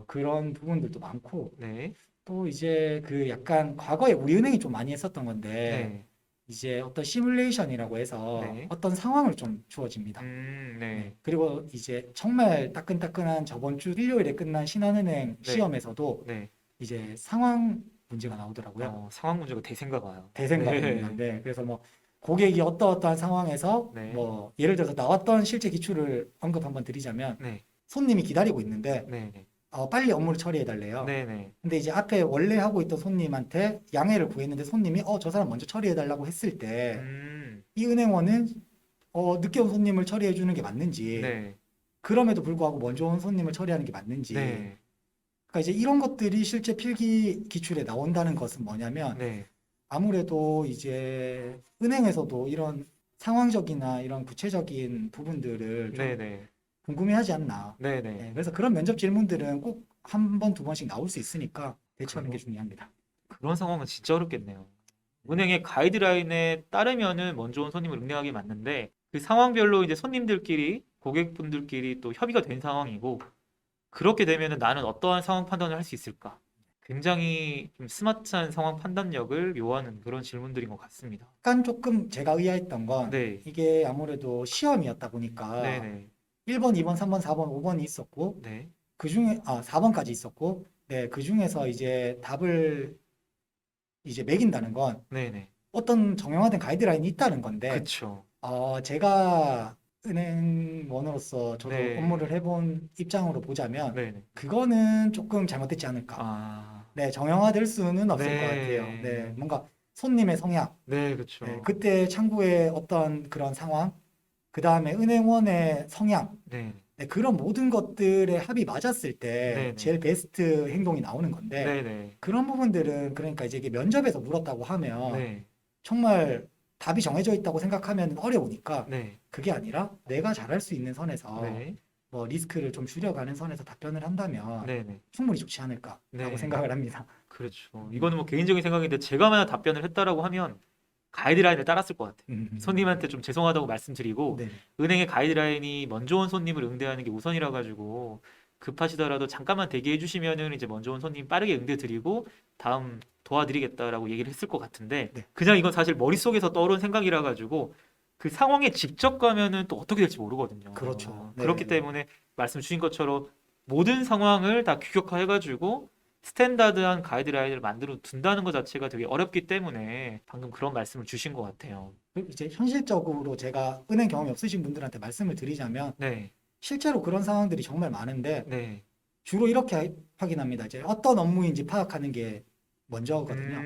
그런 부분들도 많고 네. 또 이제 그 약간 과거에 우리 은행이 좀 많이 했었던 건데 네. 이제 어떤 시뮬레이션이라고 해서 네. 어떤 상황을 좀 주어집니다. 네. 네. 그리고 이제 정말 따끈따끈한 저번 주 일요일에 끝난 신한은행 네. 시험에서도 네. 이제 상황 문제가 나오더라고요. 상황 문제가 대세인가 봐요. 대생각입니다. 네. 네. 그래서 뭐 고객이 어떠어떠한 상황에서 네. 뭐 예를 들어서 나왔던 실제 기출을 언급 한번 드리자면 네. 손님이 기다리고 있는데 네. 네. 빨리 업무를 처리해 달래요. 네. 네. 근데 이제 앞에 원래 하고 있던 손님한테 양해를 구했는데 손님이 저 사람 먼저 처리해 달라고 했을 때 이 은행원은 늦게 온 손님을 처리해 주는 게 맞는지 네. 그럼에도 불구하고 먼저 온 손님을 처리하는 게 맞는지 네. 그러니까 이제 이런 것들이 실제 필기 기출에 나온다는 것은 뭐냐면 네. 아무래도 이제 은행에서도 이런 상황적이나 이런 구체적인 부분들을 좀 네. 네. 궁금해하지 않나. 네. 네, 네. 그래서 그런 면접 질문들은 꼭 한 번, 두 번씩 나올 수 있으니까 대처하는 게 그거- 중요합니다. 그런 상황은 진짜 어렵겠네요. 은행의 가이드라인에 따르면은 먼저 온 손님을 응대하기 맞는데 그 상황별로 이제 손님들끼리 고객분들끼리 또 협의가 된 상황이고 그렇게 되면은 나는 어떠한 상황 판단을 할 수 있을까? 굉장히 좀 스마트한 상황 판단력을 요하는 그런 질문들인 것 같습니다. 약간 조금 제가 의아했던 건 네. 이게 아무래도 시험이었다 보니까 네네. 1번, 2번, 3번, 4번, 5번이 있었고 네. 그 중에 4번까지 있었고 네, 그 중에서 이제 답을 이제 매긴다는 건 네네. 어떤 정형화된 가이드라인이 있다는 건데 그쵸. 제가 은행원으로서 저도 네. 업무를 해본 입장으로 보자면 네네. 그거는 조금 잘못됐지 않을까. 아. 네, 정형화될 수는 없을 것 같아요. 네. 네, 뭔가 손님의 성향, 네, 그쵸. 네, 그때 창구의 어떤 그런 상황, 그 다음에 은행원의 성향, 네. 네, 그런 모든 것들의 합이 맞았을 때 네네. 제일 베스트 행동이 나오는 건데 네네. 그런 부분들은 그러니까 이제 이게 면접에서 물었다고 하면 네. 정말 답이 정해져 있다고 생각하면 어려우니까 네. 그게 아니라 내가 잘할 수 있는 선에서 네. 뭐 리스크를 좀 줄여가는 선에서 답변을 한다면 네네. 충분히 좋지 않을까라고 네. 생각을 합니다. 그렇죠. 이거는 뭐 개인적인 생각인데 제가 만약 답변을 했다라고 하면 가이드라인을 따랐을 것 같아요. 손님한테 좀 죄송하다고 말씀드리고 네. 은행의 가이드라인이 먼저 온 손님을 응대하는 게 우선이라 가지고 급하시더라도 잠깐만 대기해 주시면은 이제 먼저 온 손님 빠르게 응대 드리고 다음 도와드리겠다라고 얘기를 했을 것 같은데 네. 그냥 이건 사실 머릿속에서 떠오른 생각이라 가지고 그 상황에 직접 가면은 또 어떻게 될지 모르거든요. 그렇죠. 네, 그렇기 네. 때문에 말씀 주신 것처럼 모든 상황을 다 규격화해 가지고 스탠다드한 가이드라인을 만들어 둔다는 것 자체가 되게 어렵기 때문에 방금 그런 말씀을 주신 것 같아요. 이제 현실적으로 제가 은행 경험이 없으신 분들한테 말씀을 드리자면 네, 실제로 그런 상황들이 정말 많은데 네. 주로 이렇게 확인합니다. 이제 어떤 업무인지 파악하는 게 먼저거든요.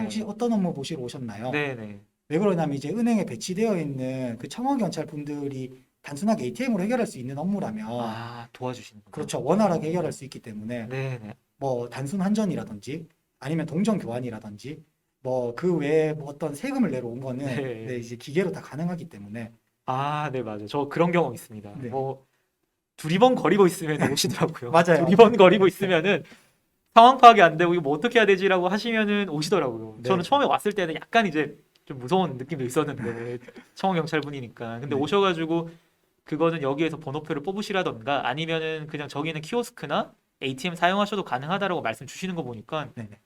혹시 네. 어떤 업무 보시러 오셨나요? 네, 네. 왜 그러냐면 이제 은행에 배치되어 있는 그 청원 경찰 분들이 단순하게 ATM으로 해결할 수 있는 업무라면 아, 도와주시는군요. 그렇죠. 원활하게 해결할 수 있기 때문에 네, 네. 뭐 단순 환전이라든지 아니면 동전 교환이라든지 뭐 그 외에 뭐 어떤 세금을 내러 온 거는 네. 네, 이제 기계로 다 가능하기 때문에 아, 네, 맞아요. 저 그런 경험 있습니다. 네. 뭐 두리번 거리고 있으면 오시더라고요. 맞아요. 두리번 거리고 있으면은 상황 파악이 안 되고 이거 뭐 어떻게 해야 되지라고 하시면은 오시더라고요. 저는 네. 처음에 왔을 때는 약간 이제 좀 무서운 느낌도 있었는데 청원 경찰분이니까. 근데 네. 오셔가지고 그거는 여기에서 번호표를 뽑으시라던가 아니면은 그냥 저기 있는 키오스크나 ATM 사용하셔도 가능하다라고 말씀 주시는 거 보니까 네, 네.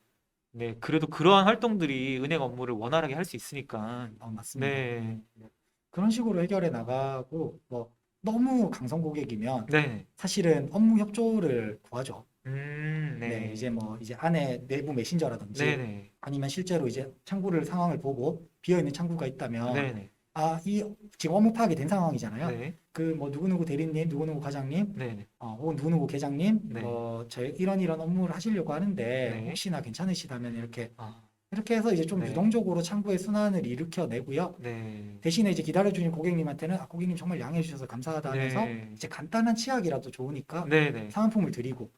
네, 그래도 그러한 활동들이 은행 업무를 원활하게 할 수 있으니까 맞습니다. 네, 네. 그런 식으로 해결해 나가고 뭐 너무 강성 고객이면 네, 사실은 업무 협조를 구하죠. 네, 네, 이제 뭐 이제 안에 내부 네, 메신저라든지 네, 아니면 실제로 이제 창구를 상황을 보고 비어 있는 창구가 있다면 네, 네, 아, 이 지금 업무 파악이 된 상황이잖아요. 네, 그 뭐 누구누구 대리님, 누구누구 과장님, 네, 혹은 누구누구 계장님, 네, 뭐 저희 이런 업무를 하시려고 하는데 네, 혹시나 괜찮으시다면 아, 이렇게 해서 이제 좀 네, 유동적으로 창구의 순환을 일으켜 내고요. 네, 대신에 이제 기다려주신 고객님한테는 아, 고객님 정말 양해해 주셔서 감사하다 하면서 네, 이제 간단한 치약이라도 좋으니까 네, 네, 사은품을 드리고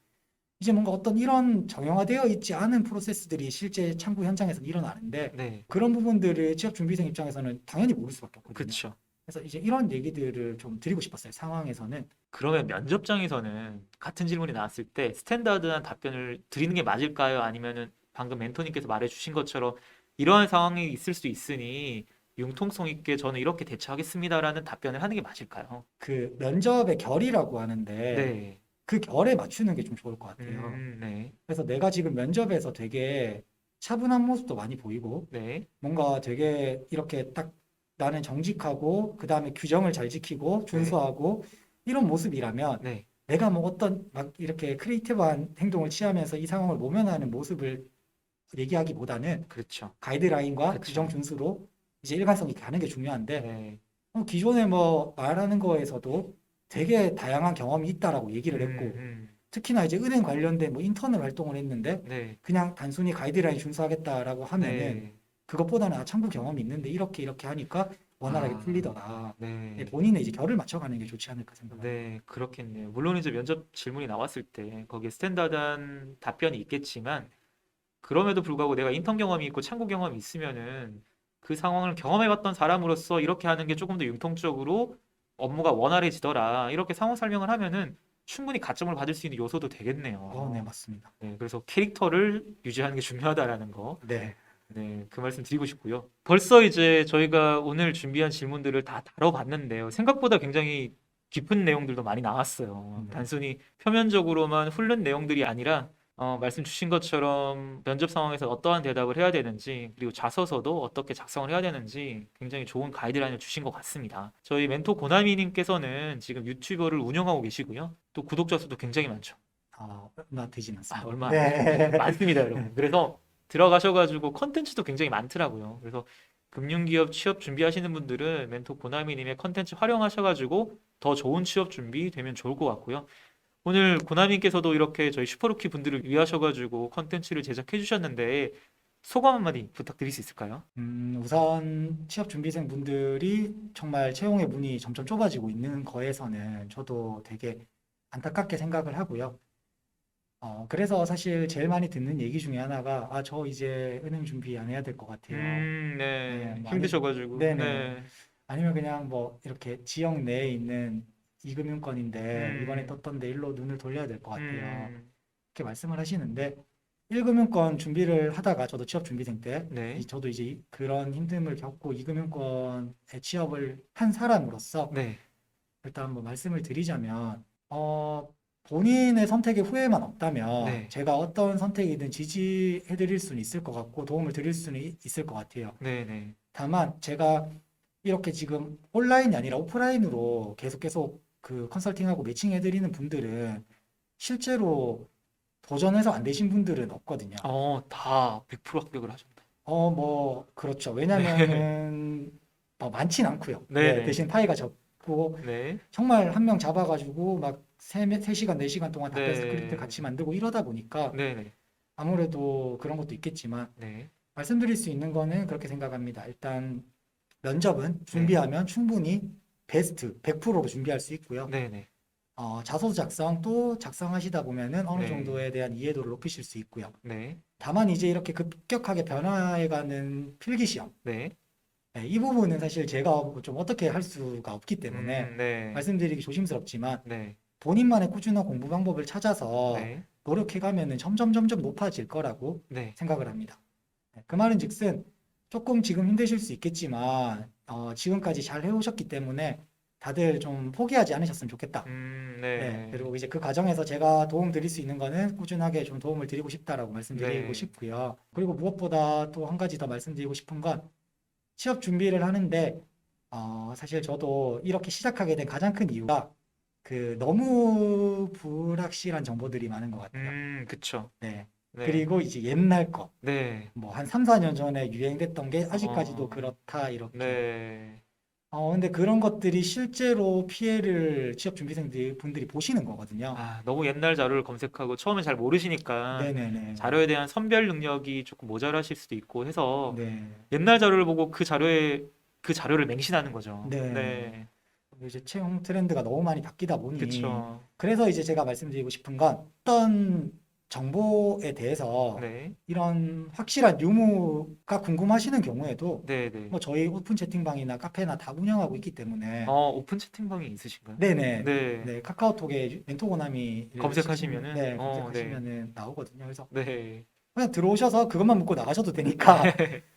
이제 뭔가 어떤 이런 정형화되어 있지 않은 프로세스들이 실제 창구 현장에서는 일어나는데 네, 그런 부분들을 취업 준비생 입장에서는 당연히 모를 수밖에 없거든요. 그쵸. 그래서 이제 이런 얘기들을 좀 드리고 싶었어요. 상황에서는. 그러면 면접장에서는 같은 질문이 나왔을 때 스탠다드한 답변을 드리는 게 맞을까요? 아니면은 방금 멘토님께서 말해주신 것처럼 이러한 상황이 있을 수 있으니 융통성 있게 저는 이렇게 대처하겠습니다라는 답변을 하는 게 맞을까요? 그 면접의 결이라고 하는데 네, 그 결에 맞추는 게 좀 좋을 것 같아요. 네, 그래서 내가 지금 면접에서 되게 차분한 모습도 많이 보이고 네, 뭔가 되게 이렇게 딱 나는 정직하고 그 다음에 규정을 잘 지키고 네, 준수하고 이런 모습이라면 네, 내가 뭐 어떤 막 이렇게 크리에이티브한 행동을 취하면서 이 상황을 모면하는 모습을 얘기하기보다는 그렇죠, 가이드라인과 규정 그렇죠, 준수로 이제 일관성 있게 하는 게 중요한데 네, 기존에 뭐 말하는 거에서도 되게 다양한 경험이 있다라고 얘기를 했고 특히나 이제 은행 관련된 뭐 인턴을 활동을 했는데 네, 그냥 단순히 가이드라인 준수하겠다라고 하면은 네, 그것보다는 아 참고 경험이 있는데 이렇게 하니까 원활하게 아, 풀리더라. 네, 네. 본인의 이제 결을 맞춰가는 게 좋지 않을까 생각합니다. 네, 그렇겠네요. 물론 이제 면접 질문이 나왔을 때 거기에 스탠다드한 답변이 있겠지만 그럼에도 불구하고 내가 인턴 경험이 있고 참고 경험이 있으면은 그 상황을 경험해봤던 사람으로서 이렇게 하는 게 조금 더 융통적으로 업무가 원활해지더라. 이렇게 상황 설명을 하면은 충분히 가점을 받을 수 있는 요소도 네, 되겠네요. 맞습니다. 네, 그래서 캐릭터를 유지하는 게 중요하다라는 거. 네, 네, 그 말씀 드리고 싶고요. 벌써 이제 저희가 오늘 준비한 질문들을 다 다뤄봤는데요. 생각보다 굉장히 깊은 내용들도 많이 나왔어요. 네. 단순히 표면적으로만 훑는 내용들이 아니라 말씀 주신 것처럼 면접 상황에서 어떠한 대답을 해야 되는지 그리고 자서서도 어떻게 작성을 해야 되는지 굉장히 좋은 가이드라인을 주신 것 같습니다. 저희 멘토 고나미님께서는 지금 유튜버를 운영하고 계시고요. 또 구독자 수도 굉장히 많죠. 얼마 되진 아, 않습니다. 얼마 안 돼요. 네, 많습니다, 여러분. 그래서 들어가셔가지고 컨텐츠도 굉장히 많더라고요. 그래서 금융기업 취업 준비하시는 분들은 멘토 고나미님의 컨텐츠 활용하셔가지고 더 좋은 취업 준비 되면 좋을 것 같고요. 오늘 고나미께서도 이렇게 저희 슈퍼루키 분들을 위하셔가지고 컨텐츠를 제작해 주셨는데 소감 한마디 부탁드릴 수 있을까요? 우선 취업 준비생 분들이 정말 채용의 문이 점점 좁아지고 있는 거에서는 저도 되게 안타깝게 생각을 하고요. 그래서 사실 제일 많이 듣는 얘기 중에 하나가, 저 이제 은행 준비 안 해야 될 것 같아요. 네, 네. 뭐 힘드셔가지고, 네네. 네. 아니면 그냥 뭐 이렇게 지역 내에 있는 이금융권인데 이번에 음, 떴던데 일로 눈을 돌려야 될 것 같아요. 음, 이렇게 말씀을 하시는데 1금융권 준비를 하다가 저도 취업 준비생 때 네. 저도 이제 그런 힘듦을 겪고 2금융권에 취업을 한 사람으로서 네. 일단 뭐 말씀을 드리자면 본인의 선택에 후회만 없다면 네. 제가 어떤 선택이든 지지해 드릴 수는 있을 것 같고 도움을 드릴 수는 있을 것 같아요. 네. 네. 다만 제가 이렇게 지금 온라인이 아니라 오프라인으로 계속 그 컨설팅하고 매칭해 드리는 분들은 실제로 도전해서 안 되신 분들은 없거든요. 다 100% 합격을 하셨다. 뭐 그렇죠. 네. 왜냐면은 많진 않고요. 네, 네네. 대신 파이가 적고 네. 정말 한 명 잡아가지고 막 3시간, 4시간 동안 답변 스크립트 네. 같이 만들고 이러다 보니까 네네. 아무래도 그런 것도 있겠지만 네. 말씀드릴 수 있는 거는 그렇게 생각합니다. 일단 면접은 네. 준비하면 충분히 베스트 100%로 준비할 수 있고요. 네네. 자소 작성도 작성하시다 보면은 어느 네. 정도에 대한 이해도를 높이실 수 있고요. 네. 다만 이제 이렇게 급격하게 변화해가는 필기시험. 네. 네, 이 부분은 사실 제가 좀 어떻게 할 수가 없기 때문에 네. 말씀드리기 조심스럽지만 네. 본인만의 꾸준한 공부 방법을 찾아서 네. 노력해가면은 점점 높아질 거라고 네. 생각을 합니다. 네, 그 말은 즉슨 조금 지금 힘드실 수 있겠지만 지금까지 잘 해오셨기 때문에 다들 좀 포기하지 않으셨으면 좋겠다. 네, 네. 그리고 이제 그 과정에서 제가 도움 드릴 수 있는 거는 꾸준하게 좀 도움을 드리고 싶다라고 말씀드리고 네. 싶고요. 그리고 무엇보다 또 한 가지 더 말씀드리고 싶은 건 취업 준비를 하는데 사실 저도 이렇게 시작하게 된 가장 큰 이유가 그 너무 불확실한 정보들이 많은 것 같아요. 그쵸. 네. 네. 그리고 이제 옛날 거, 네. 뭐 한 3, 4년 전에 유행됐던 게 아직까지도 어, 그렇다 이렇게. 네. 근데 그런 것들이 실제로 피해를 취업 준비생들 분들이 보시는 거거든요. 너무 옛날 자료를 검색하고 처음에 잘 모르시니까 네네네. 자료에 대한 선별 능력이 조금 모자라실 수도 있고 해서 네. 옛날 자료를 보고 그 자료를 맹신하는 거죠. 네. 네. 이제 채용 트렌드가 너무 많이 바뀌다 보니 그쵸. 그래서 이제 제가 말씀드리고 싶은 건 어떤 정보에 대해서 네. 이런 확실한 유무가 궁금하시는 경우에도 네네. 뭐 저희 오픈 채팅방이나 카페나 다 운영하고 있기 때문에 오픈 채팅방이 있으신가요? 네네. 네. 네, 카카오톡에 멘토 고나미를 검색하시면은 네, 네. 검색하시면은 나오거든요. 그래서 네. 그냥 들어오셔서 그것만 묻고 나가셔도 되니까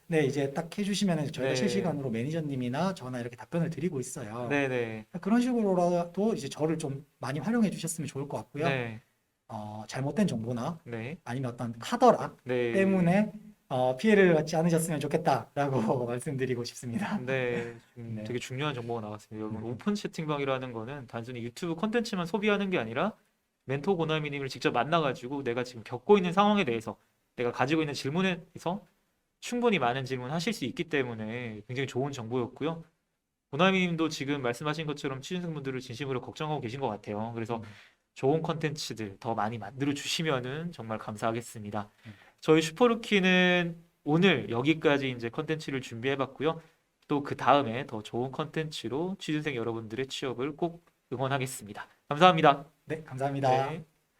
네, 이제 딱 해주시면은 저희가 네. 실시간으로 매니저님이나 저나 이렇게 답변을 드리고 있어요. 네네. 그런 식으로라도 이제 저를 좀 많이 활용해 주셨으면 좋을 것 같고요. 네. 잘못된 정보나 네. 아니면 어떤 카더라 네. 때문에 피해를 받지 않으셨으면 좋겠다라고 말씀드리고 싶습니다. 네, 지금 네. 되게 중요한 정보가 나왔습니다. 여러분, 음. 오픈 채팅방이라는 거는 단순히 유튜브 콘텐츠만 소비하는 게 아니라 멘토 고나미님을 직접 만나가지고 내가 지금 겪고 있는 상황에 대해서 내가 가지고 있는 질문에 대해서 충분히 많은 질문 하실 수 있기 때문에 굉장히 좋은 정보였고요. 고나미님도 지금 말씀하신 것처럼 취준생분들을 진심으로 걱정하고 계신 것 같아요. 그래서 좋은 콘텐츠들 더 많이 만들어 주시면은 정말 감사하겠습니다. 음. 저희 슈퍼루키는 오늘 여기까지 이제 콘텐츠를 준비해 봤고요. 또 그 다음에 더 좋은 콘텐츠로 취준생 여러분들의 취업을 꼭 응원하겠습니다. 감사합니다. 네, 감사합니다. 네.